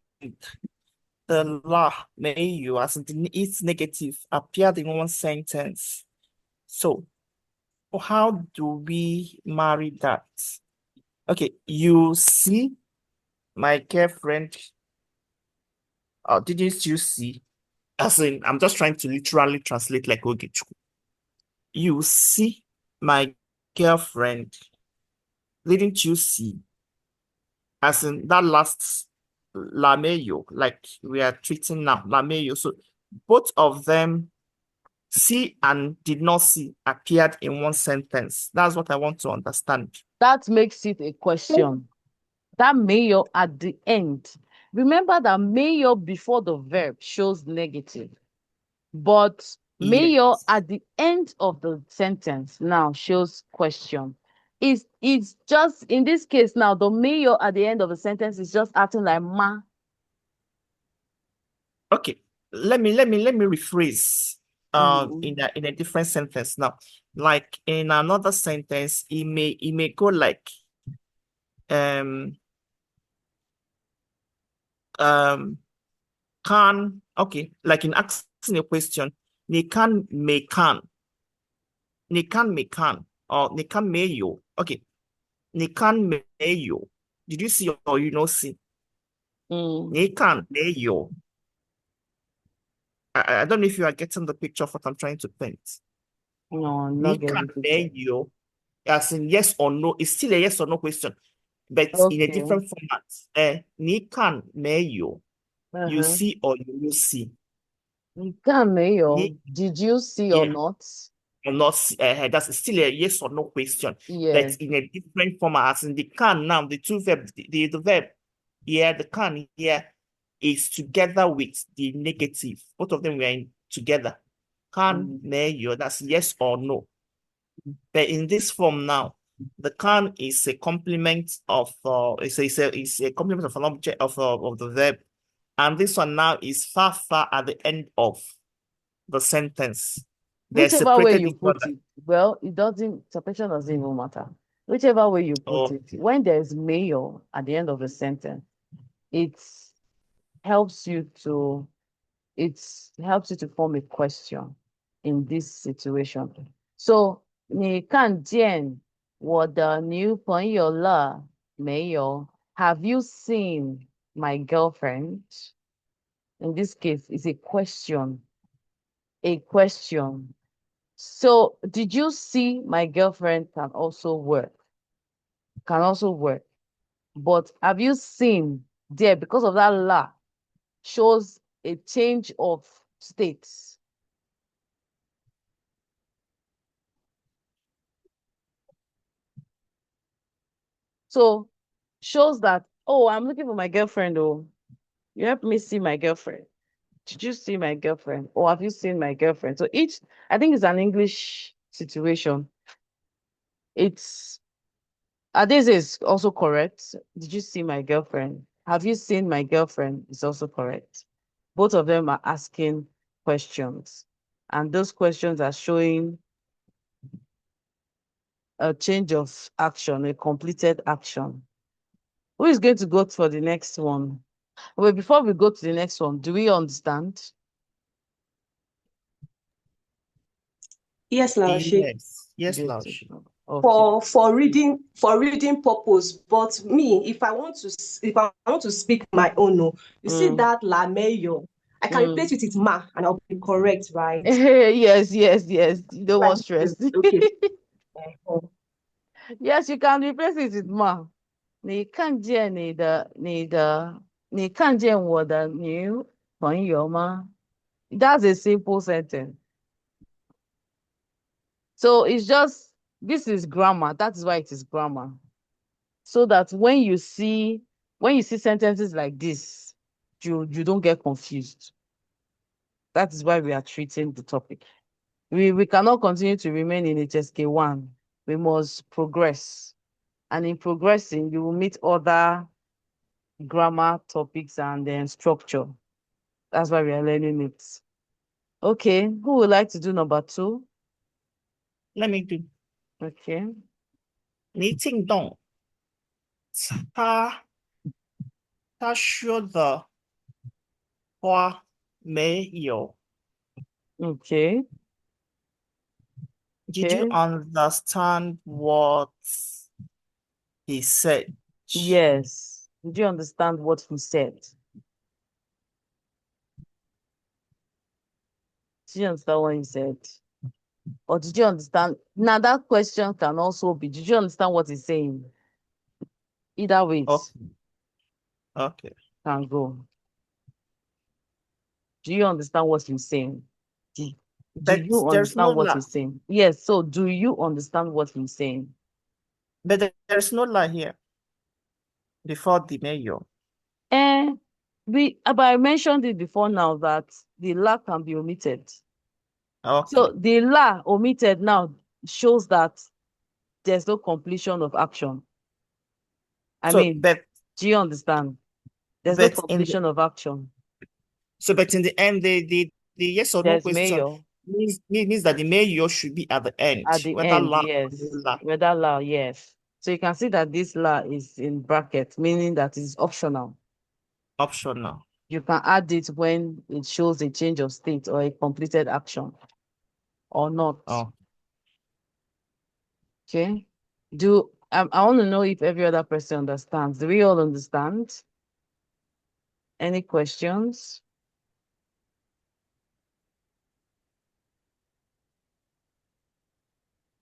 the la may you as its negative appeared in one sentence. So how do we marry that? Okay, you see my girlfriend. Didn't you see? As in, I'm just trying to literally translate like Ogechu. You see my girlfriend. Didn't you see? As in that last lameyo, like we are treating now, lameyo. So both of them, see and did not see, appeared in one sentence. That's what I want to understand. That makes it a question. That mayor at the end. Remember that mayor before the verb shows negative, but mayor at the end of the sentence now shows question. It's just in this case now, the mayor at the end of the sentence is just acting like ma. Okay, let me rephrase in a different sentence now. Like in another sentence, it may go like can, okay, like in asking a question, ni can may can, or ni can may you. Okay, ni can may you. Did you see or you know see? Ni can may you. I don't know if you are getting the picture of what I'm trying to paint. No, Ni can may you, as in yes or no. It's still a yes or no question, but in a different format. Ni can may you. You see or you will see. Did you see or not? Or not, that's still a yes or no question. Yes. But in a different format, as in the can now, the two verbs, the verb here, the can here is together with the negative. Both of them were in together. Can, may, you, that's yes or no. But in this form now, the can is a complement of it's a complement of an object of the verb, and this one now is far at the end of the sentence. They're Whichever way separated you each put other. it, well, separation doesn't even matter. Whichever way you put it, when there's mayo at the end of the sentence, it helps you to form a question in this situation. So 你看见我的女朋友了没有? Have you seen my girlfriend? In this case, it's a question. A question. So, did you see my girlfriend can also work. But have you seen there, because of that la, shows a change of states. So, shows that, oh, I'm looking for my girlfriend, oh, you help me see my girlfriend. Did you see my girlfriend? Or have you seen my girlfriend? So I think it's an English situation. This is also correct. Did you see my girlfriend? Have you seen my girlfriend? Is also correct. Both of them are asking questions. And those questions are showing a change of action, a completed action. Who is going to go for the next one? Wait, before we go to the next one, do we understand? Yes, Laoshi. Yes, Laoshi. Okay. For reading purpose, but me, if I want to speak my own, no, you see that la mayo, I can replace it with ma, and I'll be correct, right? Yes. You don't want stress. Okay. Yes, you can replace it with ma. 你看见你看见我的女朋友吗? That's a simple sentence. So this is grammar. That is why it is grammar. So that when you see sentences like this, you don't get confused. That is why we are treating the topic. We cannot continue to remain in HSK 1. We must progress. And in progressing, you will meet other grammar topics and then structure. That's why we are learning it. Okay, who would like to do number 2? Let me do. Okay. 你听懂他说的话没有? Okay. Did you understand what he said? Yes. Did you understand what he said? Did you understand what he said? Or did you understand? Now that question can also be, did you understand what he's saying? Either way, Okay. Can go. Do you understand what he's saying? Do you understand what he's saying? Yes, so do you understand what he's saying? But there's no lie here before the mayor. But I mentioned it before now that the la can be omitted. Okay. So the la omitted now shows that there's no completion of action. Do you understand? There's no completion of action. So, but in the end, the yes or no question means that the mayor should be at the end. At the end, yes. Whether la, yes. So you can see that this la is in brackets, meaning that it's optional. Optional. You can add it when it shows a change of state or a completed action or not. Okay. I want to know if every other person understands. Do we all understand? Any questions?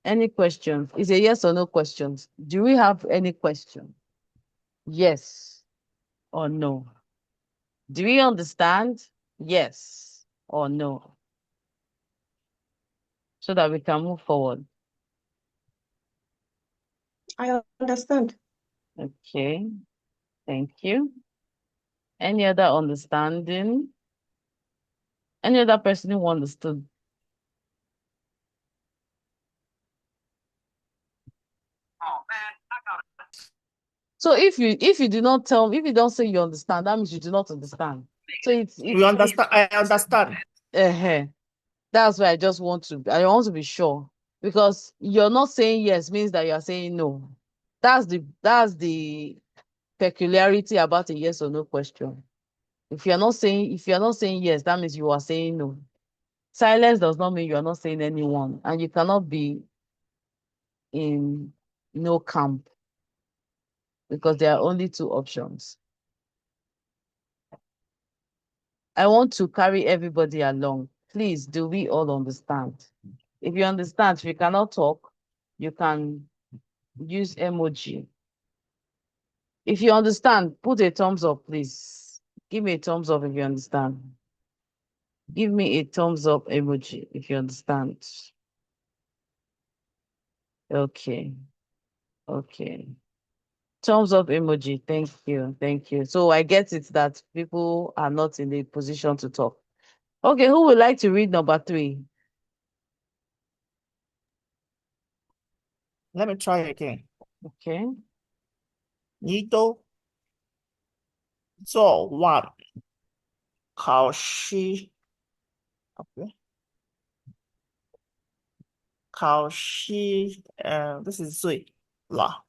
Any questions? Is a yes or no questions? Do we have any question? Yes or no? Do we understand? Yes or no? So that we can move forward. I understand. Okay. Thank you. Any other understanding? Any other person who understood? So if you do not tell, if you don't say you understand, that means you do not understand. So it's You understand? I understand. That's why I want to be sure, because you're not saying yes means that you're saying no. That's the peculiarity about a yes or no question. If you're not saying yes, that means you are saying no. Silence does not mean you are not saying anyone, and you cannot be in no camp, because there are only two options. I want to carry everybody along. Please, do we all understand? If you understand, if you cannot talk, you can use emoji. If you understand, put a thumbs up, please. Give me a thumbs up if you understand. Give me a thumbs up emoji if you understand. Okay. Thumbs up emoji. Thank you. So I get it that people are not in a position to talk. Okay, who would like to read number 3? Let me try again. Okay. 你都做完考试，okay. 考试这是醉了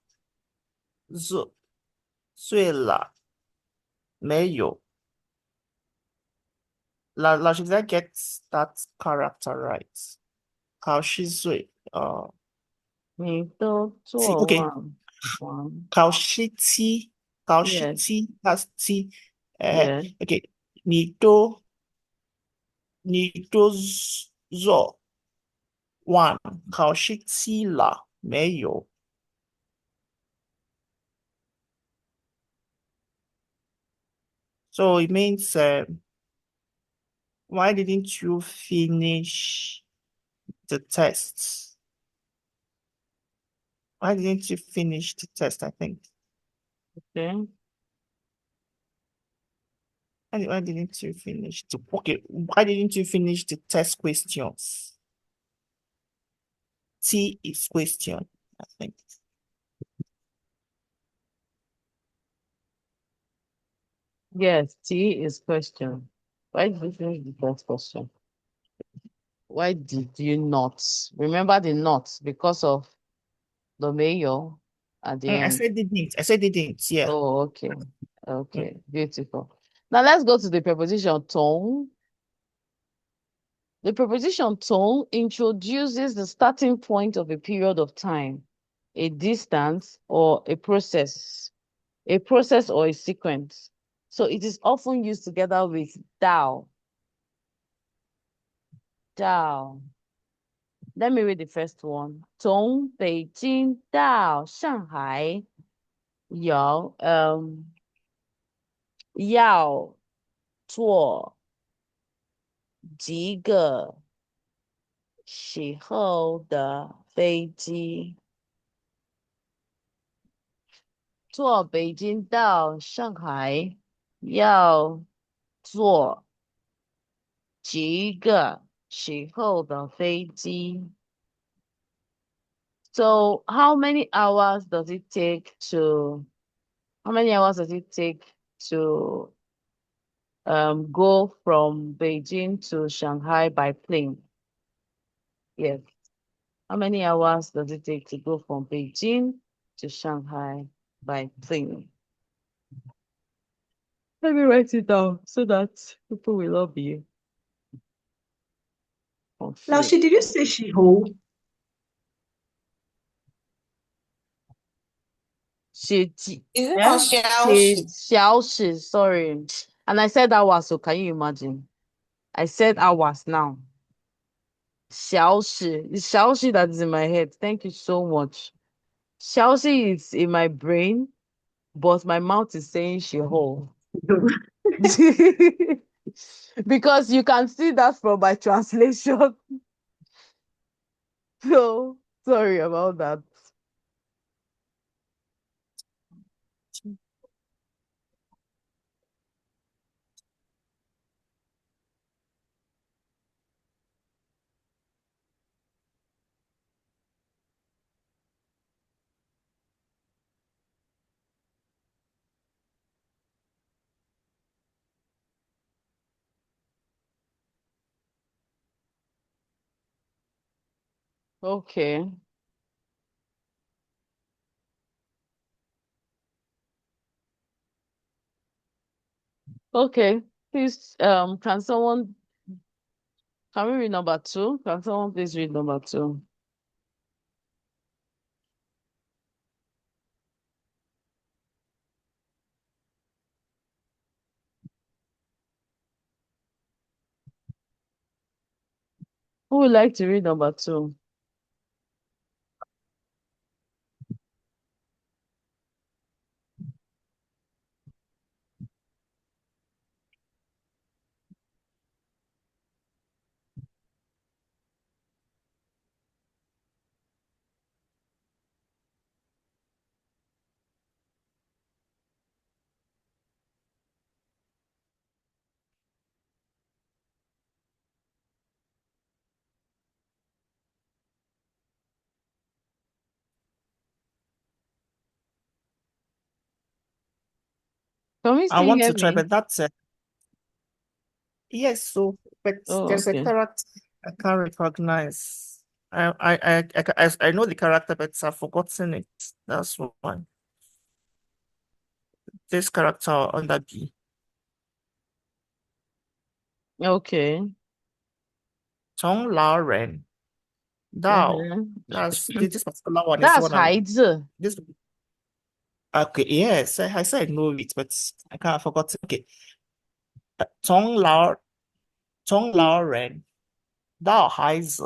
没有？La should I get that character right? 考试醉你都做 okay. 完。考试期 that's 期Yes. okay. 你都做完考试期了没有？So it means why didn't you finish the test? Why didn't you finish the test? I think. Okay. Why didn't you finish why didn't you finish the test questions? T is question, I think. Yes, T is question. Why did you finish the first question? Why did you not? Remember the not because of the mayor at the I end. said didn't. Yeah. Oh, okay. Beautiful. Now let's go to the preposition tone. The preposition tone introduces the starting point of a period of time, a distance, or a process or a sequence. So it is often used together with thou. Thou. Let me read the first one. 从北京到上海有要坐几个时候的飞机？坐北京到上海要坐几个时候的飞机？ So how many hours does it take to go from Beijing to Shanghai by plane? Yes. How many hours does it take to go from Beijing to Shanghai by plane? Let me write it down so that people will not be confused. Laoshi, did you say she-ho? Sorry. And I said hours, so can you imagine? I said hours now. 小时 that is in my head. Thank you so much. 小时 is in my brain, but my mouth is saying she-ho. Because you can see that from my translation. So sorry about that. Okay. Okay. Please, can we read number 2? Can someone please read number 2? Who would like to read number 2? Can we I still want hear to try, me? but that's yes. So, but Oh, there's a okay. character I can't recognize. I know the character, but I've forgotten it. That's why. This character under B. Okay. Tong Lauren. Thou. That's this particular one is That's one I Heids. this okay, yes. I said I know it, but I can't forgot. Okay. Tong Lauren. Thou Heiz.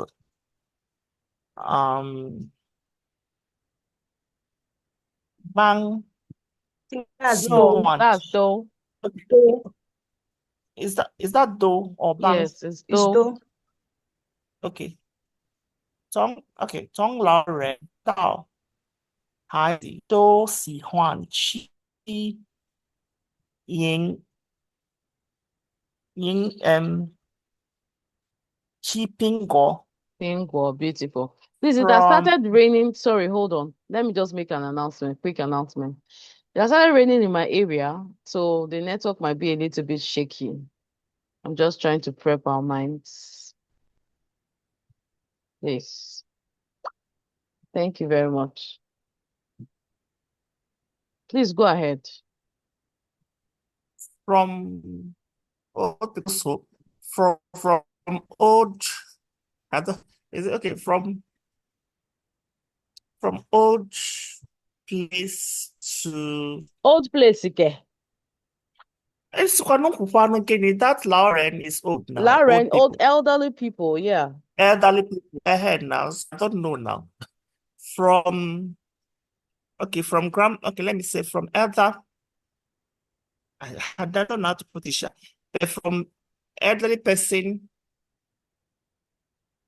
Bang That's So do. That's Do. Do. is that Do or Bang? Yes, it's It's Do. do. Okay. Tong Lauren. Thou Heiz. Do 喜欢吃吃苹果 Pingo, beautiful. Please, it has from started raining. Sorry, hold on. Let me just make an announcement, quick announcement. It has started raining in my area, so the network might be a little bit shaky. I'm just trying to prep our minds. Yes. Thank you very much. Please go ahead. from so from old is it okay from old place to Old place again. that Lauren is old now. Lauren, Old old people. elderly people, yeah. Elderly people ahead now. So I don't know now. From okay, let me say from elder. I don't know how to put it. But from elderly person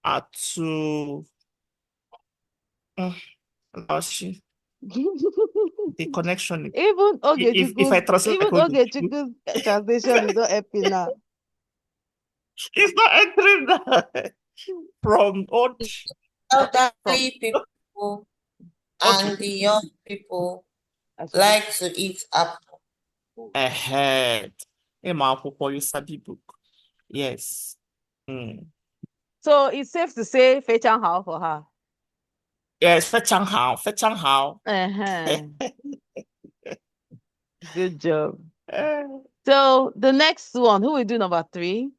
to she the connection. Even If I translate like Ogechiku's translation is not helping now. it's not entering that from old Elderly people okay. and the young people Actually, like to eat apple. Ahead. You sabi book. Yes. so it's safe to say Fei Chang Hao for her. Yes, 非常好. Uh-huh. Good job. So the next one, who will do number 3?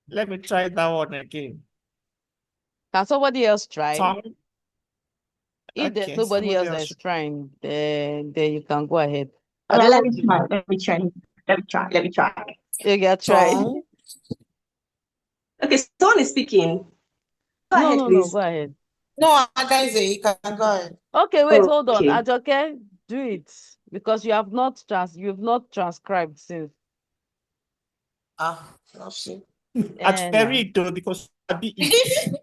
Let me try that one again. Can somebody else try? Tongue. If there's Okay, nobody somebody else else that's should. trying, then you can go ahead. Okay, let me try. Let me try. Let me try. You get tried. Tongue. Okay, someone is speaking. Go ahead, No, please. go ahead. No, guys, you can go ahead. Okay, wait, hold on. Okay. Ajoke, do it because you've not transcribed since. No, see. At No. very though, because sabi it.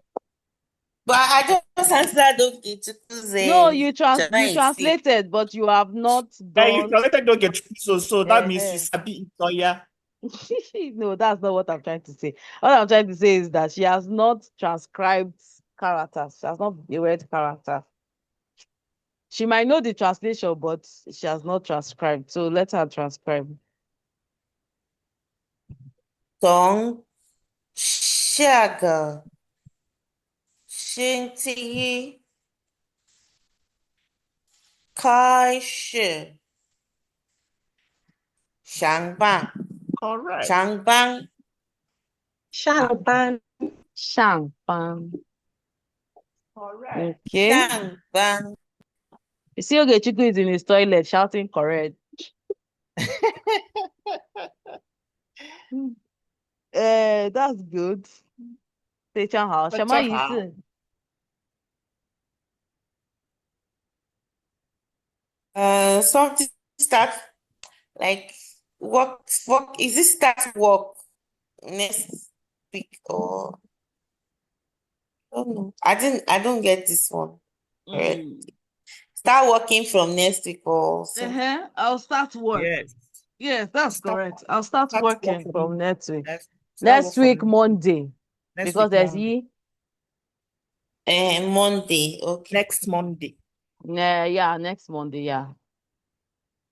But I just answered okay to No, say you translated, but you have not You done. translated don't get so that means you sabi it. So yeah. No, that's not what I'm trying to say. What I'm trying to say is that she has not transcribed characters. She has not read character. She might know the translation, but she has not transcribed. So let her transcribe. tongue, sugar, 星期一开始上班。Correct. 上班。上班。上班。 Correct. Okay. 上班。You see Ogechukwu is in his toilet shouting correct. That's good. 非常好，什么意思？Something start like work. Is it start work next week or? I don't know. I don't get this one. Right. Start working from next week or something. I'll start work. Yes. Yes, that's correct. I'll start working from next week. Start Next work week, from Monday. next Because week, there's Monday. Monday. Okay. Next Monday. Yeah, next Monday, yeah.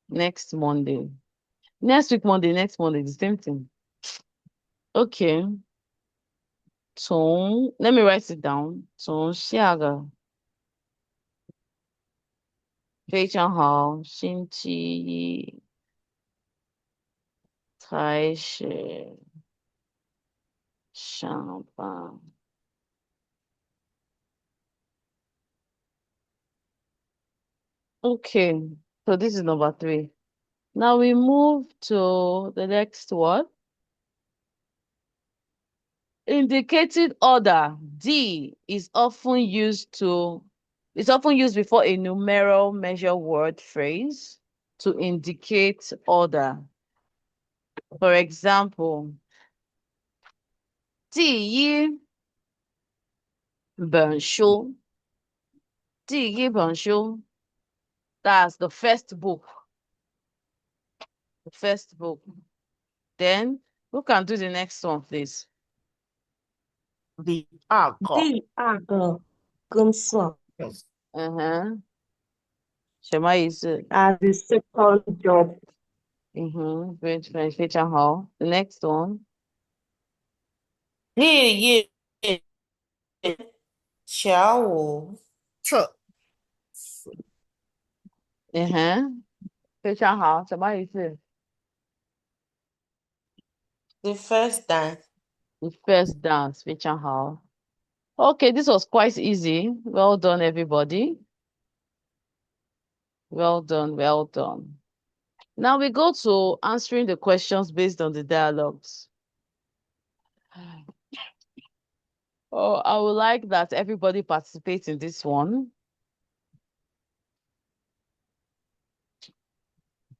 Next Monday. Next week, Monday, next Monday, the same thing. Okay. So let me write it down. 从下个非常好，星期一开始上班。Okay, so this is number 3. Now we move to the next one. Indicated order D is often used before a numeral measure word phrase to indicate order. For example, 第一本书，第一本书 that's the first book. The first book. Then who can do the next one, please? 第二个。第二个跟上。什么意思？ As the second job. Great,非常好。The next one. 日夜下午测。非常好。什么意思？ The first dance. The first dance. 非常好。Okay, this was quite easy. Well done, everybody. Well done, well done. Now we go to answering the questions based on the dialogues. Oh, I would like that everybody participates in this one.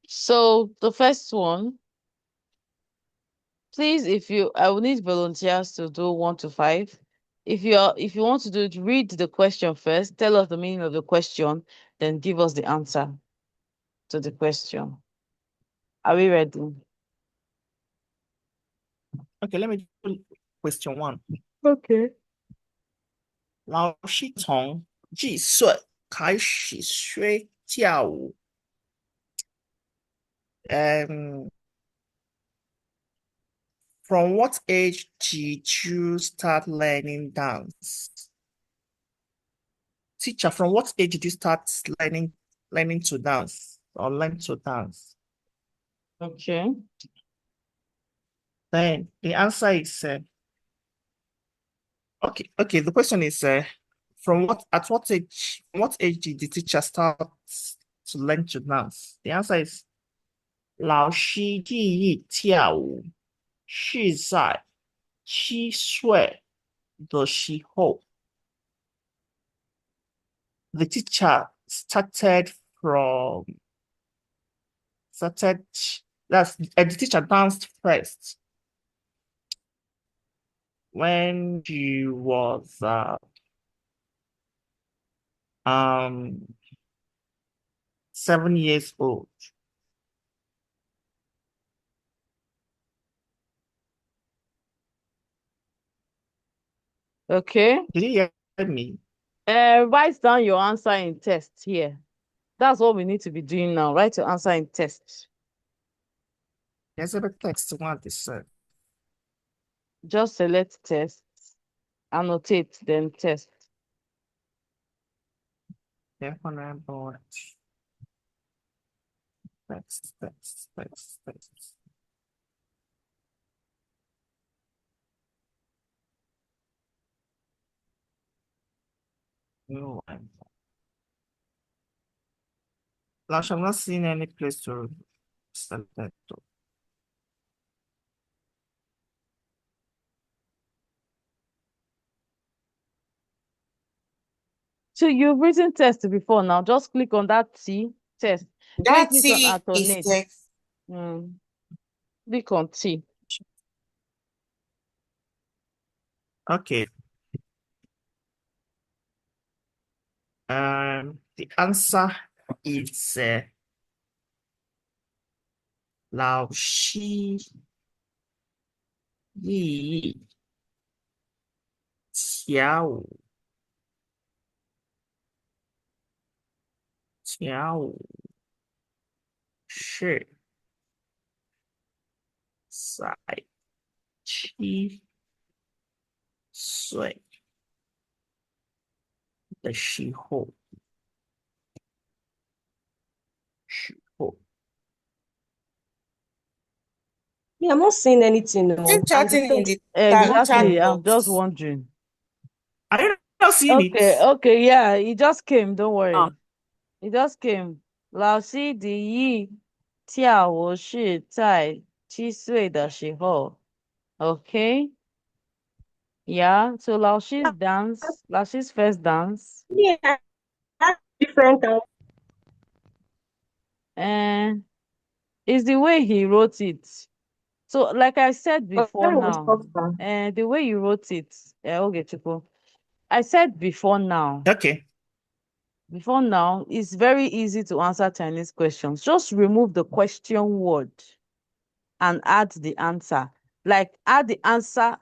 So the first one, please, I will need volunteers to do 1 to 5. If you want to do it, read the question first, tell us the meaning of the question, then give us the answer to the question. Are we ready? Okay, let me do question 1. Okay. 老师从几岁开始学跳舞？From what age did you start learning dance? Teacher, from what age did you start learning to dance or learn to dance? Okay. Then the answer is okay. The question is from what age did the teacher start to learn to dance? The answer is 老师第一跳舞是在7岁的时候。The teacher started the teacher danced first when she was 7 years old. Okay. Did you hear me? Write down your answer in test here. That's what we need to be doing now. Write your answer in test. There's a text one this Just select test, annotate, then test. Definitely, but text. No, Lash, I'm not seeing any place to select that. So you've written test before now. Just click on that T test. When you That click on T is alternate, text. click on T. Okay. The answer is 老师一跳舞是在7岁的时候。Yeah, I'm not seeing anything. Is No. it chatting in the Exactly. chat I'm just box? wondering. Are you not seeing it? Okay, yeah, it just came. Don't worry. Ah. It just came. 老师第一跳舞是在7岁的时候。Okay. Yeah. So 老师 dance. 老师 first dance. Yeah, that's different. And it's the way he wrote it. So, like I said before Mine was now, faster. the way you wrote it, okay, Chico. I said before now. Okay. Before now, it's very easy to answer Chinese questions. Just remove the question word and add the answer. Like add the answer,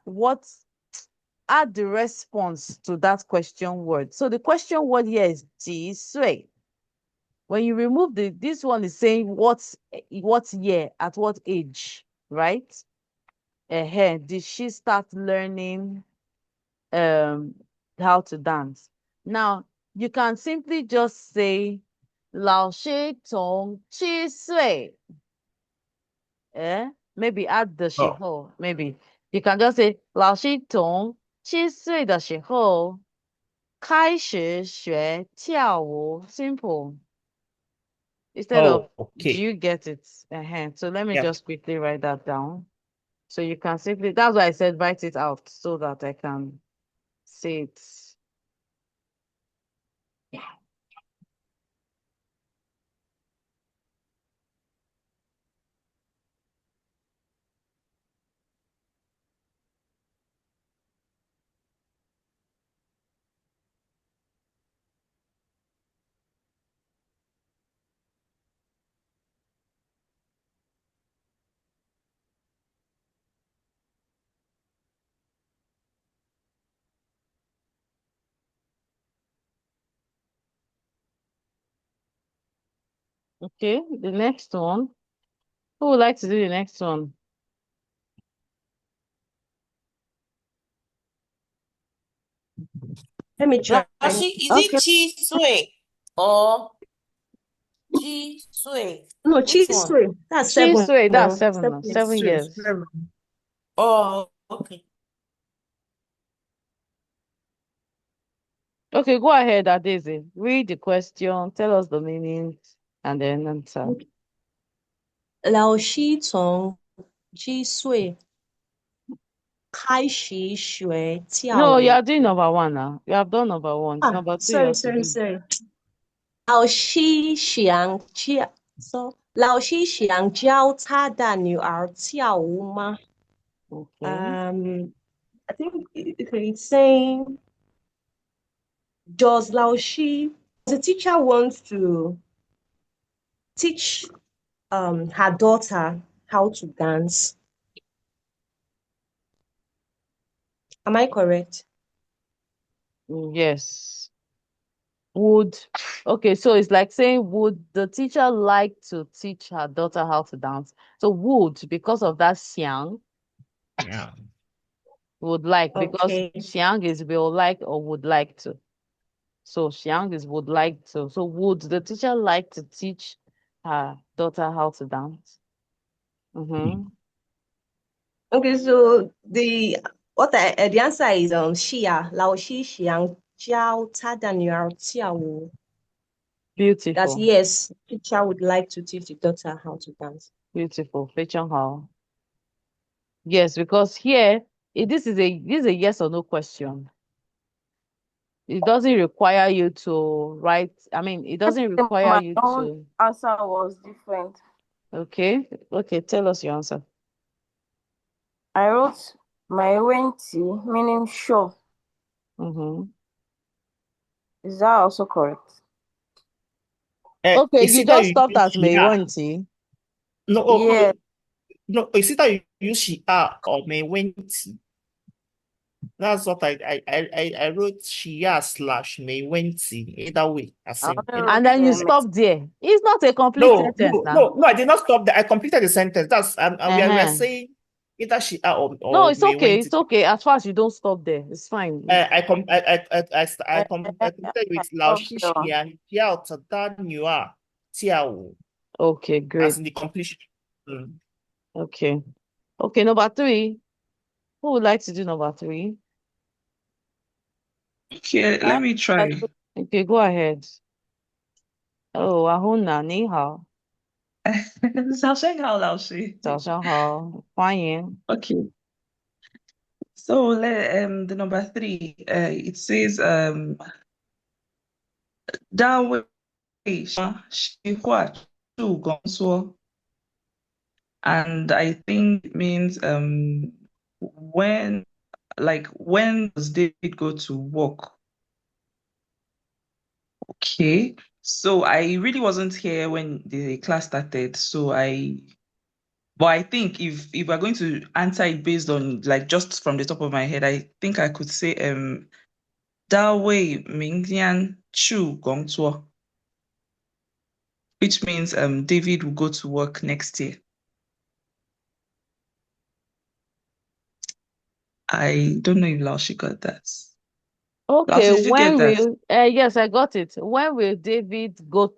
add the response to that question word. So the question word here is 几岁. When you remove this one is saying what year, at what age, right? Did she start learning how to dance? Now you can simply just say 老师从7岁 maybe add the 时候 maybe you can just say 老师从7岁的时候开始学跳舞 simple instead of do okay. you get it? So let me Yeah. just quickly write that down so you can simply, that's why I said write it out so that I can see it. Okay, the next one. Who would like to do the next one? Let me try. Is Okay. it Chi Sui or Chi Sui? No, Which one? Chisui. That's 7. That's No, 7 now. 7 7 years. years. Oh, okay. Okay, go ahead, Adeze. Read the question, tell us the meaning, and then answer. 老师从7岁开始学跳 No, 舞。 you are doing number 1 now. You have done number 1. Number 2, you sorry. have to do. 老师想教 so 老师想教他的女儿跳舞吗？ Okay. I think it's saying, does the teacher wants to teach her daughter how to dance? Am I correct? Yes. Okay, so it's like saying, would the teacher like to teach her daughter how to dance? So would, because of that xiang, Yeah. would like, because Okay. xiang is will like or would like to. So Xiang is would like to. So would the teacher like to teach her daughter how to dance? Mm-hmm. Okay, so the answer is 是啊，老师想教他的女儿跳舞。That's Beautiful. yes, teacher would like to teach the daughter how to dance. Beautiful. 非常好. Yes, because here this is a yes or no question. It doesn't require you to write. I mean, it doesn't require My you own to. answer was different. Okay. Okay. Tell us your answer. I wrote my wenti, meaning sure. Mm-hmm. Is that also correct? Okay, Is you it that just you stopped use at May Shia? Wenti. No, Yeah. no. Is it that you use Shia or May Wenti? That's what I wrote Shia / May Wenti. Either way, I only wrote And then you May. stop there. It's not a complete No, sentence no, now. no, no. I did not stop there. I completed the sentence. That's we are Uh-huh. saying either Shia or No, it's May okay. Wenti. It's okay. As far as you don't stop there, it's fine. I completed with Lao Shi Okay. Xian Jiao Zada Nua Jiao Okay, great. as in the completion. Okay. Okay, number 3. Who would like to do number 3? Okay, let me try. Okay, go ahead. Oh, Ahuna, 你好。早上好，老师。早上好，欢迎。Okay. So the number 3, it says 单位计划助工作 and I think it means when does David go to work? Okay. So I really wasn't here when the class started, but I think if we're going to answer it based on like just from the top of my head, I think I could say 大卫明天去工作, which means David will go to work next year. I don't know if Laoshi got that. Okay, Laoshi, did you get when that? will yes, I got it. When will David go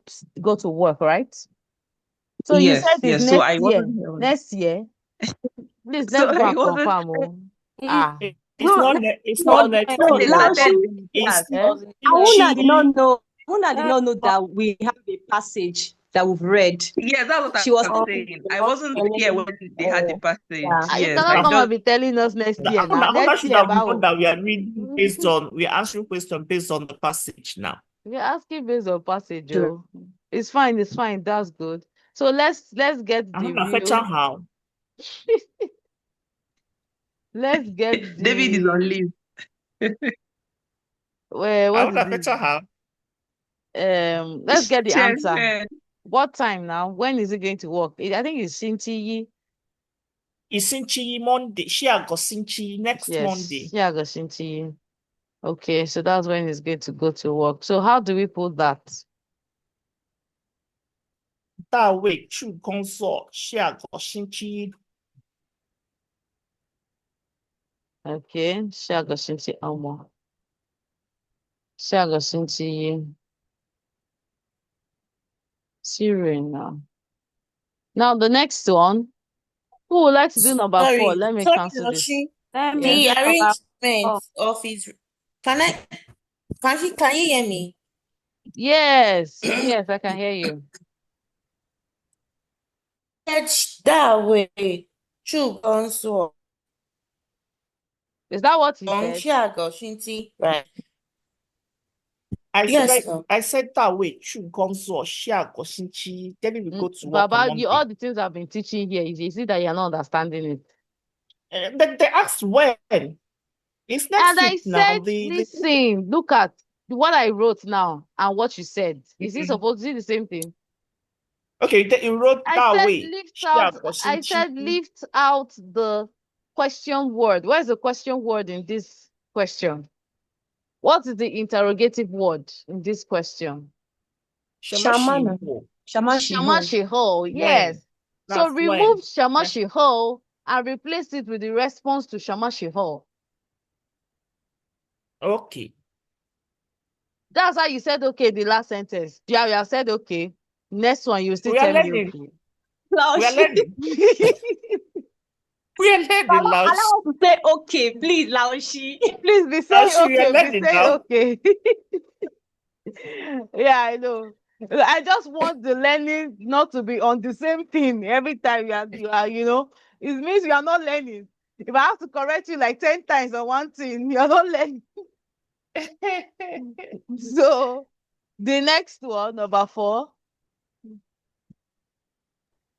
to work, right? So you said Yes. it's So next I year. wasn't here. Next year. Please So let's go I and wasn't. confirm. Oh. Ah. It's No, not next no, They year. started Laoshi. the class. Ahuna did She not know. Ahuna did not know that we have a passage that we've read. Yeah, that's what She was I'm thinking saying. we I were wasn't here when they had the passage. You Yes, I cannot come just and be telling us next year now. Ahuna Next should year, have known bao. that we are reading we are answering questions based on the passage now. We're asking based on passage, Sure. oh. It's fine, that's good. So let's get the Ahuna fetch real. how. Let's get David is on the leave. what is Ahuna this? fetch how. Let's get the answer. Chairman. What time now? When is it going to work? I think it's Shinchi. It's Sinchi Monday. She got Sinchi next Yes, Monday. yeah, go Shinchi. Okay, so that's when he's going to go to work. So how do we put that? 大卫去工作，下个星期 Okay, 下个星期二吗？下个星期一。Sirena. Now the next one. Who would like to do number 4? Sorry, Let me sorry, cancel this. Laoshi. Let me Yeah. The do number arrangement 4. of his. Can you hear me? Yes, yes, I can hear you. That way, 去工作， Is that what he 从 said? 下个星期 right? I ma'am. I said 大卫去工作，下个星期 David will go to work on Baba, Monday. all the things I've been teaching here, is it that you're not understanding it? They asked when. It's next And I week now. said, listen, look at what I wrote now and what you said. Is it supposed to be the same thing? Okay, you wrote that way. I said lift out the question word. Where's the question word in this question? What is the interrogative word in this question? Shamana. Shamashiho, yes. So remove Shamashiho and replace it with the response to Shamashiho. Okay. That's why you said okay the last sentence. Yeah, you have said okay. Next one, you still We are tell me learning. okay. We are learning. We are learning, Allow Laushi. us to say okay, please, Laoshi. Please be saying Laushi, we are okay, be learning saying now. okay. Yeah, I know. I just want the learning not to be on the same thing every time it means you are not learning. If I have to correct you like 10 times on one thing, you're not learning. So the next one, number 4.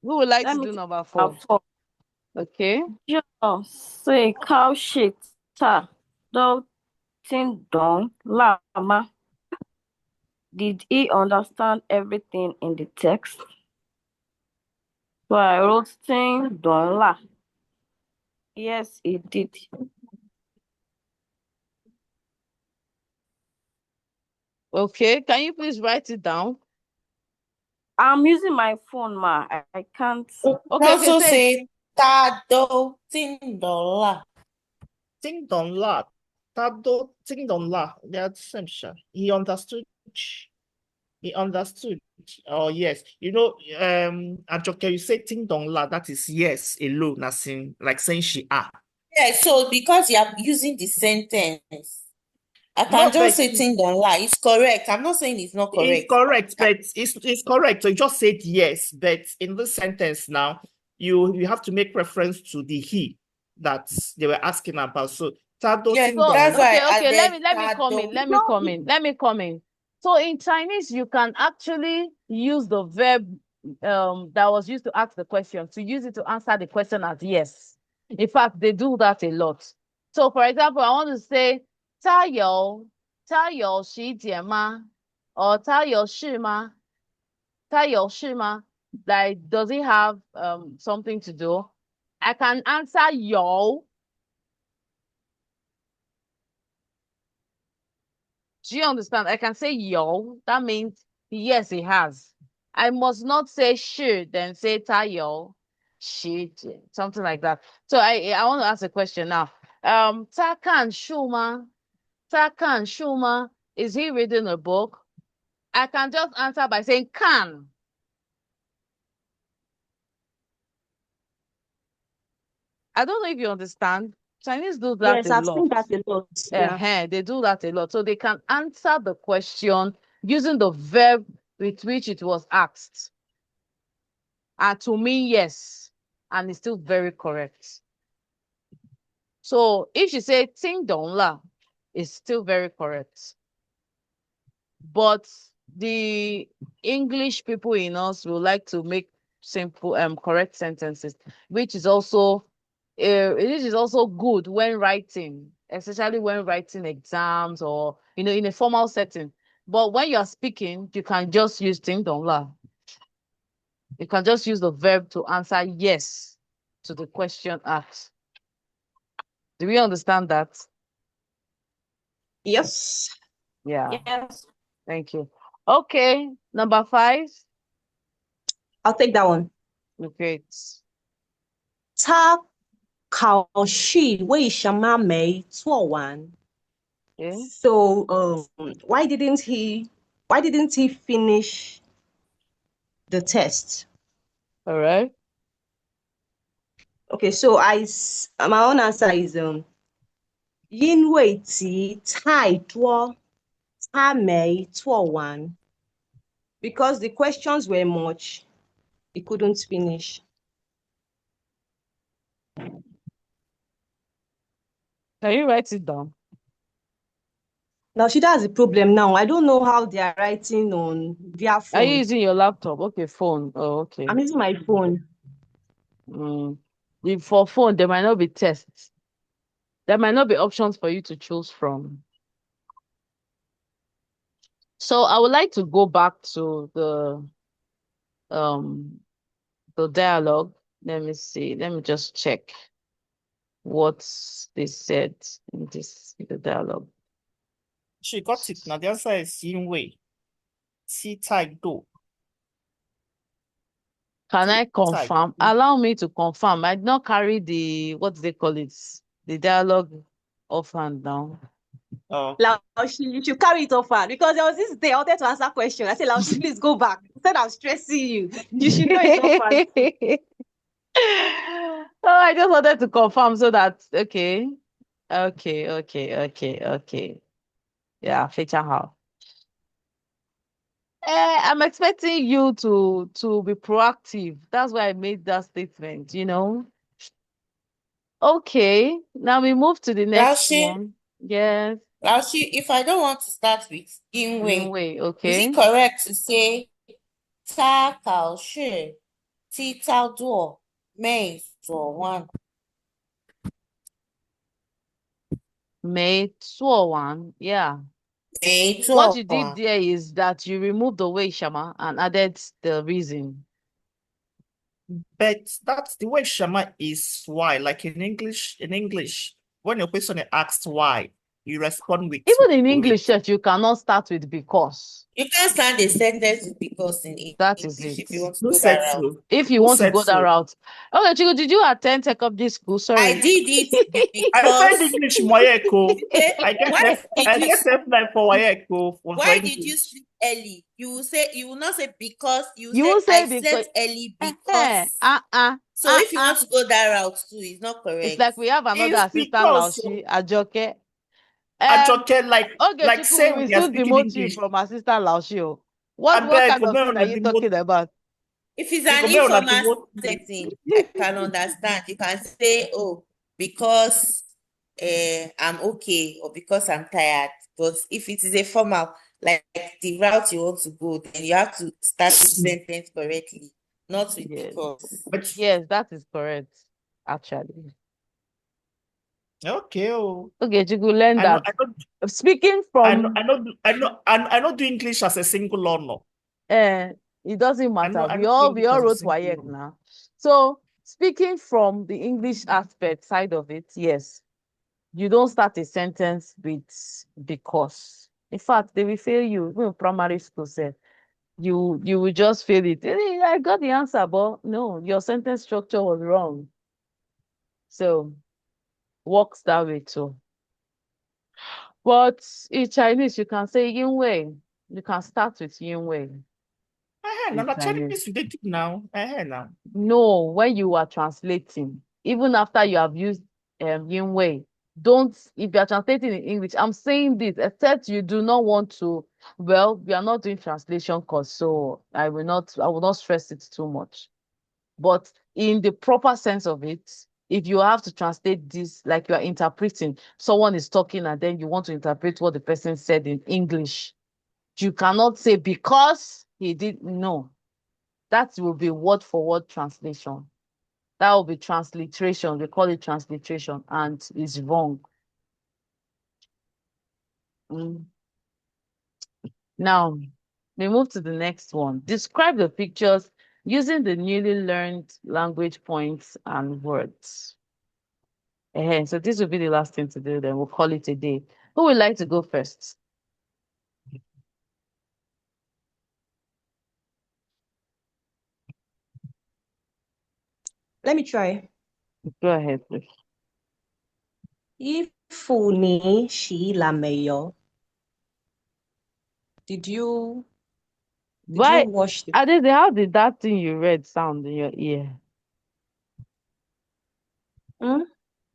Who would like Let to me do take number number 4? 4. Okay. Yeah, say cow shit ta do ting dong lama. Did he understand everything in the text? So I wrote ting dong la. Yes, he did. Okay. Can you please write it down? I'm using my phone, ma. I can't. Okay, Also say it. say tado tindola. Ding dong la. Tado ding dong la. That's same shit. He understood. He understood. Oh yes. Ajoke, you say ting dong la, that is yes alone, nothing like saying she are. Yeah, so because you are using the sentence, I No, can just but say tindola. It's correct. I'm not saying it's not it's correct. correct, but it's correct. So you just said yes, but in this sentence now, you have to make reference to the he that they were asking about. So tado Yeah, ting So dong that's la. why okay, I let added me come in. tado. Let me come in. So in Chinese, you can actually use the verb that was used to ask the question to use it to answer the question as yes. In fact, they do that a lot. So for example, I want to say 他有洗剪吗? Or 他有事吗? 他有事吗? Like, does he have something to do? I can answer 有. Do you understand? I can say yo. That means yes, he has. I must not say should, then say 他有 should, something like that. So I want to ask a question now. 他看书吗? 他看书吗? Is he reading a book? I can just answer by saying can. I don't know if you understand. Chinese do that Yes, a I've lot. seen that a lot. Yeah. They do that a lot. So they can answer the question using the verb with which it was asked. And to me, yes. And it's still very correct. So if you say ting dong la, it's still very correct. But the English people in us will like to make simple correct sentences, which is also good when writing, especially when writing exams or in a formal setting. But when you're speaking, you can just use ting dong la. You can just use the verb to answer yes to the question asked. Do we understand that? Yes. Yeah. Yes. Thank you. Okay, number 5. I'll take that one. Okay. 他考试为什么没做完? Okay. So why didn't he finish the test? All right. Okay, so my own answer is 因为题太多，他没做完. Because the questions were much, he couldn't finish. Can you write it down? Now, she has a problem now. I don't know how they are writing on their phone. Are you using your laptop? Okay, phone. Oh, okay. I'm using my phone. For phone, there might not be tests. There might not be options for you to choose from. So I would like to go back to the dialogue. Let me see. Let me just check what they said in the dialogue. She got it. Now the answer is 因为 qi tai do. Can I Qi tai confirm? do. Allow me to confirm. I did not carry the, what do they call it? The dialogue offhand now. Oh, Laoshi, you should carry it over because there was this day I wanted to answer question. I said, Laoshi, please go back. Instead I'm stressing you. You should know it over. Oh, I just wanted to confirm so that okay. Yeah, feature how. I'm expecting you to be proactive. That's why I made that statement, you know. Okay, now we move to the next Laoshi, one. Yes, Laoshi, if I don't want to start with Yingwei, Yingwei, is okay. it correct to say Ta Kao Shi, Ti Tao Duo, Mei Zuo Wan? Mei Zuo Wan, yeah. Mei What Zuo you did Wan. there is that you removed the Wei Shama and added the reason. but that's the way Shama is why. Like in English, when your person asks why, you respond with Even in with. English, church, you cannot start with because. You can't start a sentence with because in That is English it. if you want to Who go said that route. so? If you Who want to said go that so? route. Okay, Chico, did you attend secondary school? I Sorry. did it I said because English Moyeko. I get why F did I you get F9 for Moyeko for why did you English. sleep early? You will not say because, you You say will I say because slept early because. So if you want to go that route too, it's not correct. It's like we have another It's assistant because Laoshi, Ajoke. Ajoke Okay, like Chiku, say we will we are soon speaking demote you English. from assistant Laoshi. Oh. I What beg kind for of me thing on are the you remote. talking about? If it's You an go me on the informal remote. setting, I can understand. You can say, oh, because I'm okay or because I'm tired. But if it is a formal, like the route you want to go, then you have to start the sentence correctly, not with Yes. because. But Yes, that is correct, actually. okay, oh. Okay, Chiku, learn I know, that. Speaking from I know do English as a single honor. it doesn't matter. I We know all do English as a wrote single WAEC honor. now. So speaking from the English aspect side of it, yes, you don't start a sentence with because. In fact, they will fail you. Even primary school said you will just fail it. I got the answer, but no, your sentence structure was wrong. So works that way too. But in Chinese, you can say yin wei. You can start with yin wei. Now In that Chinese. Chinese you did it now. Now. No, when you are translating, even after you have used yin wei, don't, if you are translating in English, I'm saying this, except you do not want to, well, we are not doing translation course, so I will not stress it too much. But in the proper sense of it, if you have to translate this, like you are interpreting, someone is talking and then you want to interpret what the person said in English, you cannot say because he did, no. That will be word for word translation. That will be transliteration. We call it transliteration, and it's wrong. Now, we move to the next one. Describe the pictures using the newly learned language points and words. So this will be the last thing to do, then we'll call it a day. Who would like to go first? Let me try. Go ahead, please. 衣服你洗了没有? Did you wash the Adede, how did that thing you read sound in your ear?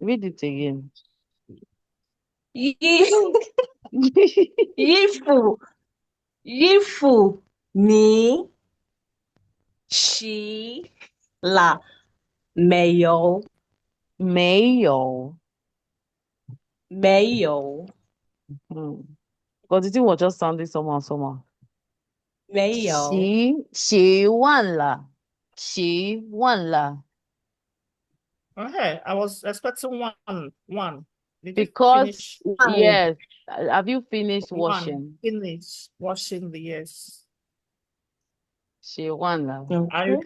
Read it again. 衣服你洗了没有？没有。没有。Because the thing was just sounding somehow. 没有。洗完了。洗完了。Okay, I was expecting one. Did you Because, finish? yes. Have you finished washing? One. Finish washing the yes. She won now. And you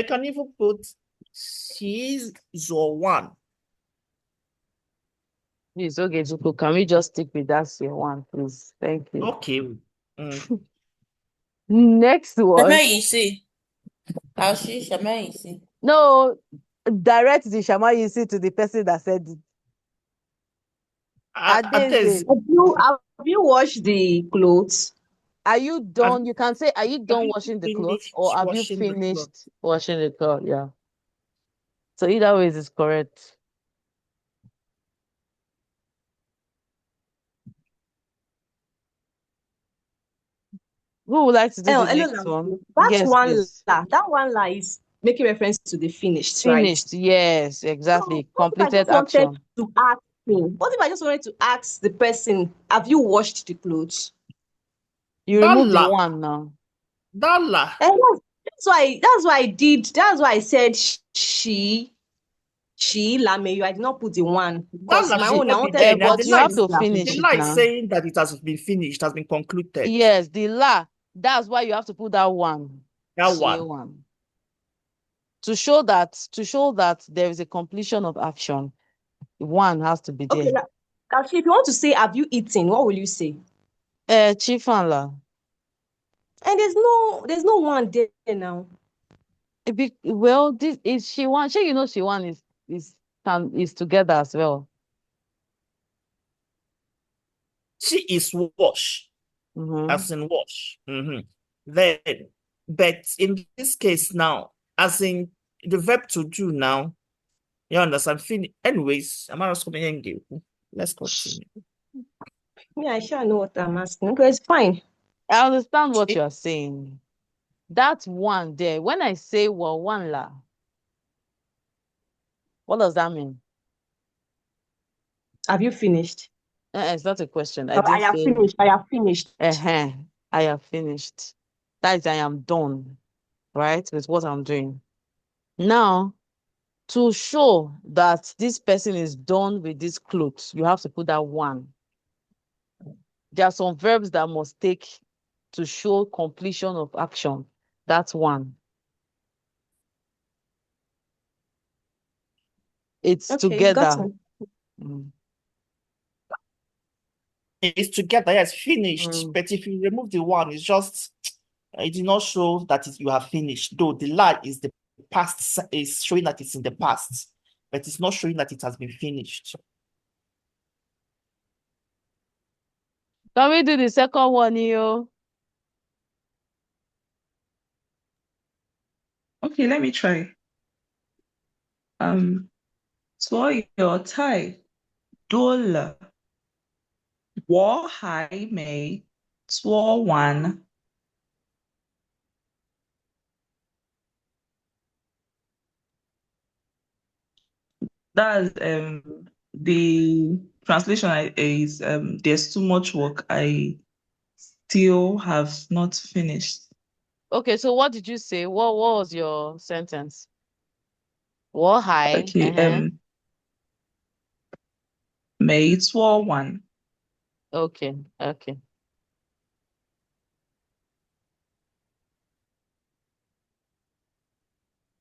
can even put she's your one. Please, okay, Zuko, can we just stick with that she one, please? Thank you. Okay. Next one. No, direct the Shama Yisi to the person that said it. Adeze, Have you washed the clothes? are you done? You can say, are you Have done you washing the clothes, finished or have you washing the clothes? finished washing the clothes? Yeah. So either way is correct. Who would like to do Oh, the hello, next one? that's Yes, one please. la. That one la is making reference to the finished, right? Finished. Yes, So exactly. what if I Completed just wanted action. to ask him? What if I just wanted to ask the person, have you washed the clothes? You remove the one now. Dollar. And that's why I did. That's why I said she, Lameyu. I did not put the one because Dollar my should own, I not be wanted there. to Now, But the put you have light, to la finish the it light now. saying that it has been finished, has been concluded. Yes, the la. That's why you have to put that one. That CA one. one. To show that there is a completion of action. One has to be Okay, there. Kashi, if you want to say, have you eaten? What will you say? Chief and la. And there's no one there now. Well, this is she one. Sure, you know she one is together as well. She is wash, as in wash. Then, but in this case now, as in the verb to do now, you understand? Anyways, I'm not coming here. Let's continue. Yeah, I sure know what I'm asking. Okay, it's fine. I understand what you are saying. That one there. When I say well, one la, what does that mean? Have you finished? It's not a question. I Oh, I didn't have say. finished. I have finished. I have finished. That is, I am done, right, with what I'm doing. Now, to show that this person is done with this clothes, you have to put that one. There are some verbs that must take to show completion of action. That's one. It's Okay, got together. it. It's together, yes, finished. But if you remove the one, it's just it did not show that you have finished. Though the lie is the past, is showing that it's in the past, but it's not showing that it has been finished. Can we do the second one, yo? Okay, let me try. 所有菜多了，我还没做完。That's the translation is there's too much work. I still have not finished. Okay, so what did you say? What was your sentence? What hi? Okay, 没做完。Okay.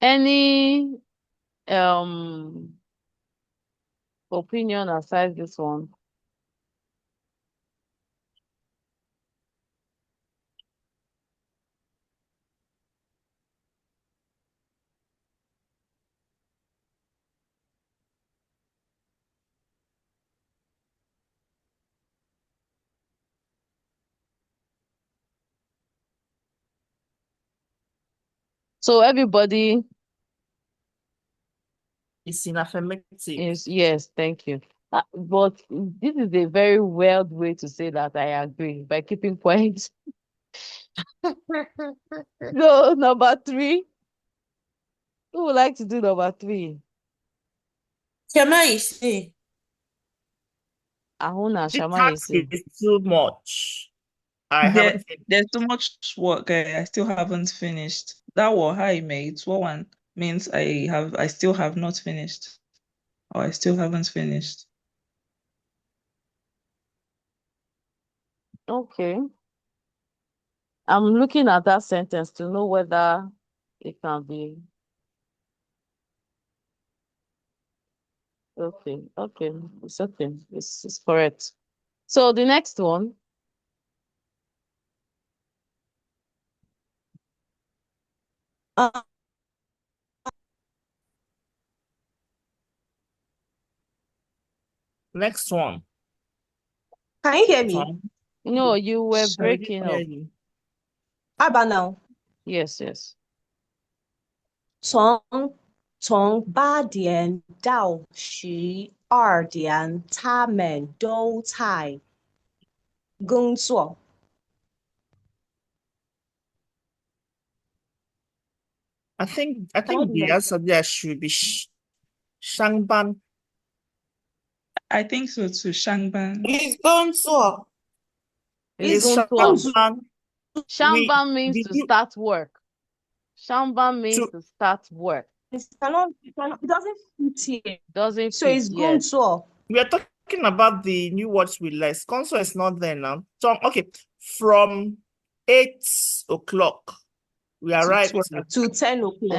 Any opinion aside this one? So everybody It's in affirmative. yes, thank you. But this is a very weird way to say that I agree by keeping quiet. So number 3. Who would like to do number 3? Shama is she? Ahuna, The Shama task is too much. I haven't There's too much work. I still haven't finished. That was hi mate. What one means I still have not finished. Or I still haven't finished. Okay. I'm looking at that sentence to know whether it can be. Okay. It's okay. It's correct. So the next one. Next one. Can you hear me? Tom, No, you were sorry, I didn't breaking hear up. you. How about now? Yes, yes. 从8点到12点，他们都在工作。I think Can the you answer there should be Shangban. I think so too. Shangban. It's going to. Is Guntuo. Shangban. Shangban means did to you start work. Shangban means to to start work. it doesn't fit here. Doesn't So fit it's yet. Guntuo. we are talking about the new words we learned. Console is not there now. So okay, from 8 o'clock. We are right to 10 o'clock. They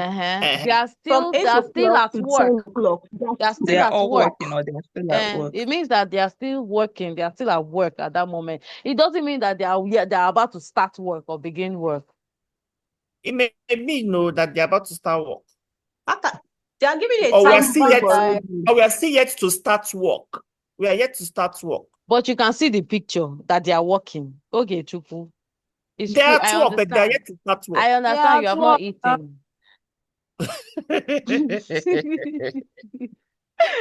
are From still 8 at o'clock to 10 work. o'clock. They are They still are at all work. working or they are still at work. It means that they are still working. They are still at work at that moment. It doesn't mean that they are about to start work or begin work. It may mean that they're about to start work. They are giving a Or we are time still yet already. or we are still yet to start work. We are yet to start work. But you can see the picture that they are working. Okay, Chupu. It's They true. are I at work, but they are understand. yet to start work. I understand you have not eaten.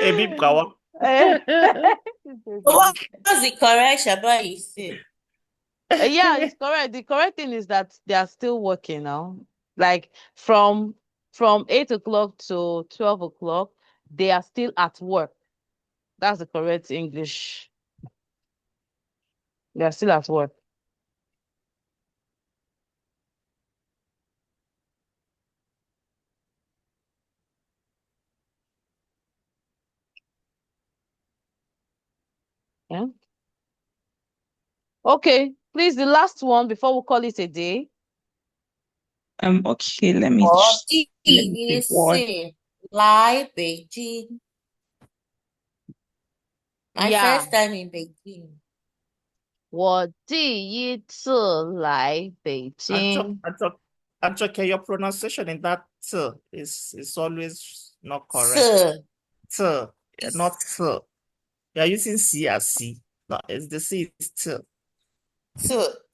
A big power. What's the correct Shaba you say? Yeah, it's correct. The correct thing is that they are still working now. Like from 8 o'clock to 12 o'clock, they are still at work. That's the correct English. They are still at work. Yeah. Okay, please, the last one before we call it a day. Okay, let me say Lai Beijing. My first time in Beijing. 我第一次来北京。Actually, your pronunciation in that is always not correct. Not sir. You are using C as C. No, it's the C is sir.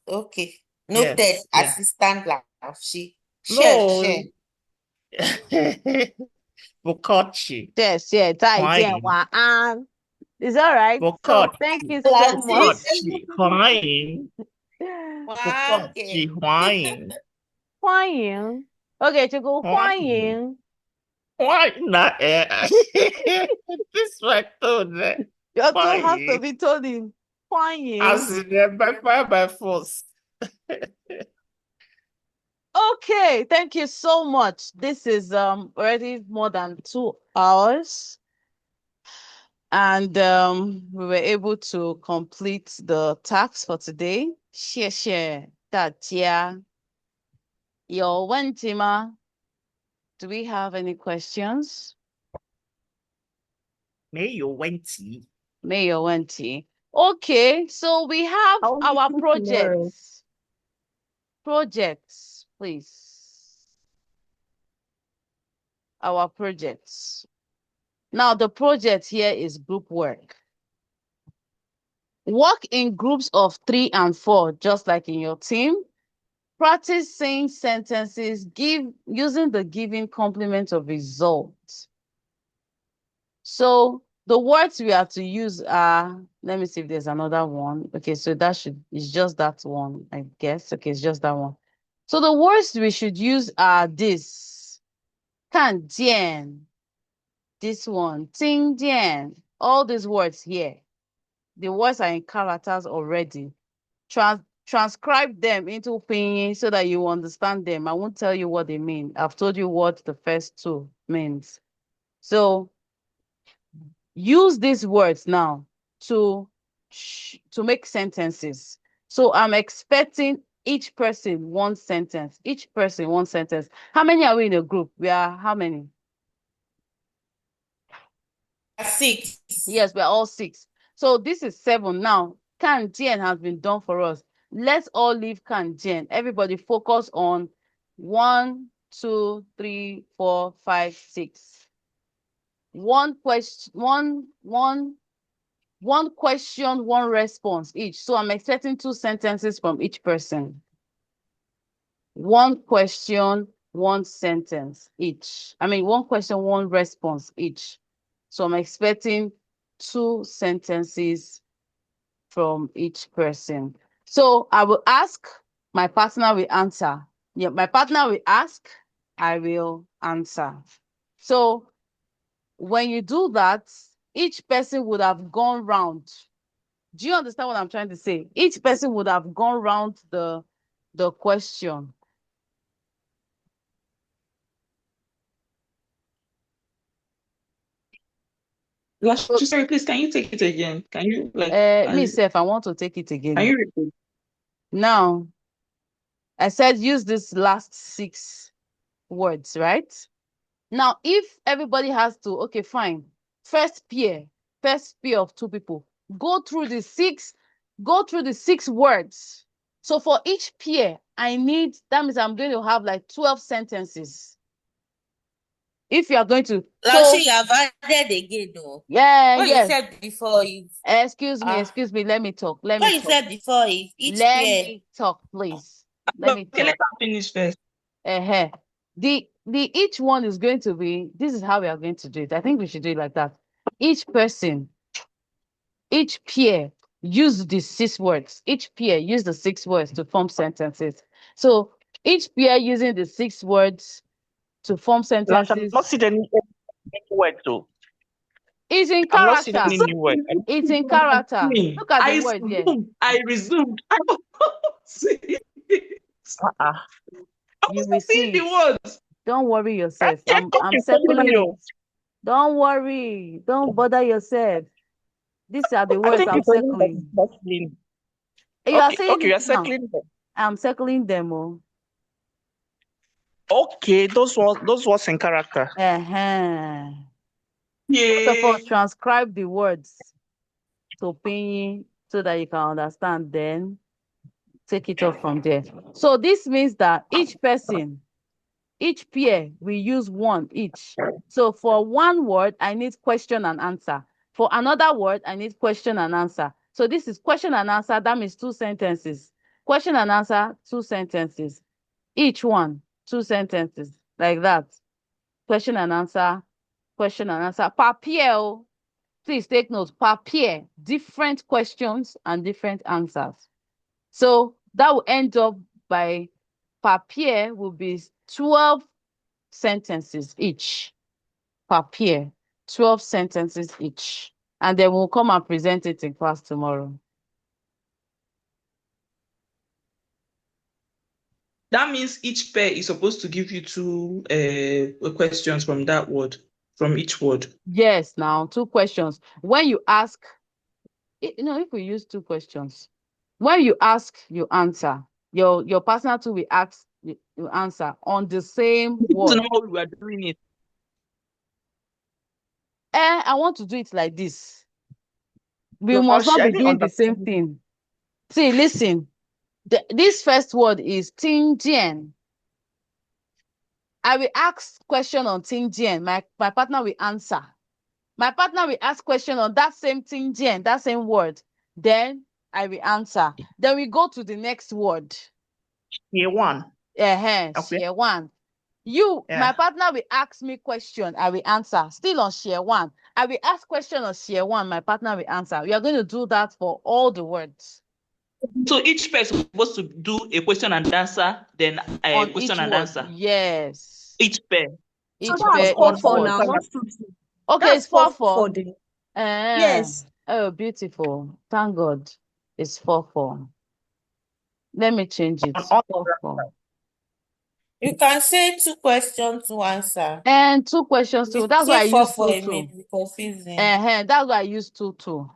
Okay. Noted, yes, assistant Laushi. No. Bocacci. 谢谢，再见，晚安。Is that right? So thank you so much. 欢迎。Bocacci, 欢迎。欢迎。Okay, 这个欢迎。欢迎那this one tone. Your tone has to be told in 欢迎。As in by fire by force. Okay, thank you so much. This is already more than 2 hours. And we were able to complete the task for today. 谢谢大家。有问题吗? Do we have any questions? 没有问题。没有问题. Okay, so we have our projects. Projects, please. Our projects. Now, the project here is group work. Work in groups of 3 and 4, just like in your team. Practice saying sentences using the given complement of results. So the words we have to use are, let me see if there's another one. Okay, so it's just that one, I guess. Okay, it's just that one. So the words we should use are this. 看见. This one. 听见. All these words here. The words are in characters already. Transcribe them into pinyin so that you understand them. I won't tell you what they mean. I've told you what the first 2 means. So use these words now to make sentences. So I'm expecting each person 1 sentence. Each person 1 sentence. How many are we in a group? We are how many? 6. Yes, we're all 6. So this is 7 now. 看见 has been done for us. Let's all leave 看见. Everybody focus on 1, 2, 3, 4, 5, 6. One question, one one question, one response each. So I'm expecting 2 sentences from each person. One question, one sentence each. I mean, one question, one response each. So I'm expecting 2 sentences from each person. So I will ask, my partner will answer. Yeah, my partner will ask, I will answer. So when you do that, each person would have gone round. Do you understand what I'm trying to say? Each person would have gone round the question. Sorry, please, can you take it again? Can you Myself, I want to take it again. Can you repeat? Now, I said use this last 6 words, right? Now, if everybody has to, okay, fine. First pair of 2 people, go through the 6 words. So for each pair, that means I'm going to have like 12 sentences. If you are going to, you have added again, though. Yeah, what yes. you said before is Excuse me, let me talk. what you said before is each Let pair. me talk, please. Let me Okay, talk. let her finish first. The each one is going to be, this is how we are going to do it. I think we should do it like that. Each person, each pair use the 6 words. Each pair use the 6 words to form sentences. So each pair using the 6 words to form sentences. I'm not seeing any word though. It's in I'm not seeing character. any new word. It's in character. Look at the word here. I resumed. I was seeing it. You will see the words. Don't worry yourself. I'm circling it. Don't worry. Don't bother yourself. These are the words I'm circling. You are saying okay, you're it now. circling them. I'm circling them. Oh. Okay, those words in character. First of all, transcribe the words to Pinyin so that you can understand. Then take it off from there. So this means that each person, each pair, we use 1 each. So for 1 word, I need question and answer. For another word, I need question and answer. So this is question and answer. That means 2 sentences. Question and answer, 2 sentences. Each one, 2 sentences. Like that. Question and answer, question and answer. Per pair, oh, please take note. Per pair, different questions and different answers. So that will end up by, per pair will be 12 sentences each. Per pair, 12 sentences each. And then we'll come and present it in class tomorrow. That means each pair is supposed to give you 2 questions from that word, from each word. Yes, now 2 questions. When you ask, if we use 2 questions, when you ask, you answer. Your partner too will ask, you answer on the same word. This is how we are doing it. I want to do it like this. We must not be doing the same thing. See, listen. This first word is Tingjian. I will ask question on Tingjian. My partner will answer. My partner will ask question on that same Tingjian, that same word. Then I will answer. Then we go to the next word. Year 1. Share 1. My partner will ask me question. I will answer. Still on share 1. I will ask question on share 1. My partner will answer. We are going to do that for all the words. So each person is supposed to do a question and answer, then a question and answer. Yes. Each pair. So that's 4-4 now, not 2-2. Okay, it's 4-4. Yes. Oh, beautiful. Thank God. It's 4-4. Let me change it. 4-4. You can say 2 questions to answer. And 2 questions too. That's why I use 2-2. Confusing. That's why I use 2-2.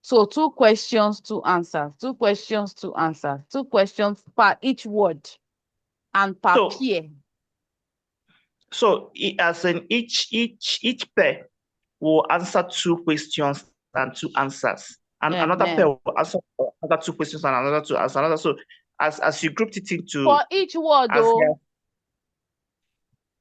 So 2 questions, 2 answers. 2 questions, 2 answers. 2 questions per each word and per pair. So as in each pair will answer 2 questions and 2 answers. And another pair will answer another 2 questions and another 2 answers. So as you grouped it into for each word though.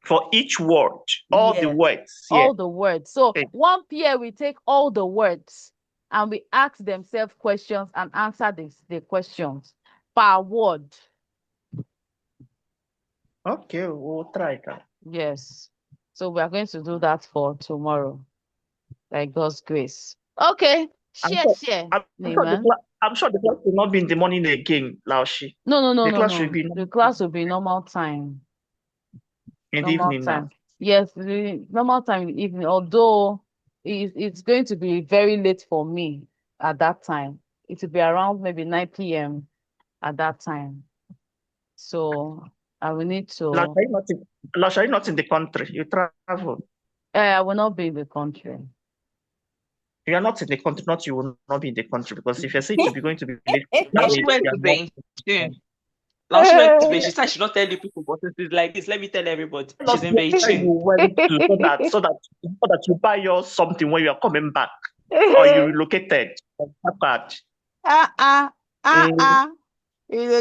For each word, all the words. All the words. So 1 pair will take all the words and we ask themselves questions and answer the questions per word. Okay, we'll try that. Yes. So we are going to do that for tomorrow, by God's grace. Okay. I'm Share, sure, share, I'm sure the class will not be in the morning again, Laoshi. No, The class no. will be The class will be normal time. in the Normal evening time. now. Yes, the normal time in the evening, although it's going to be very late for me at that time. It will be around maybe 9 p.m. at that time. So I will need to. Laoshi, are you not in the country? You travel. I will not be in the country. You are not in the country, not you will not be in the country, because if you say you're going to be late, Now she went to Beijing. Now she went to Beijing. She said she not tell you people, but it's like this. Let me tell everybody. She's in Beijing. You went to so that you buy yours something when you are coming back, or you relocated. You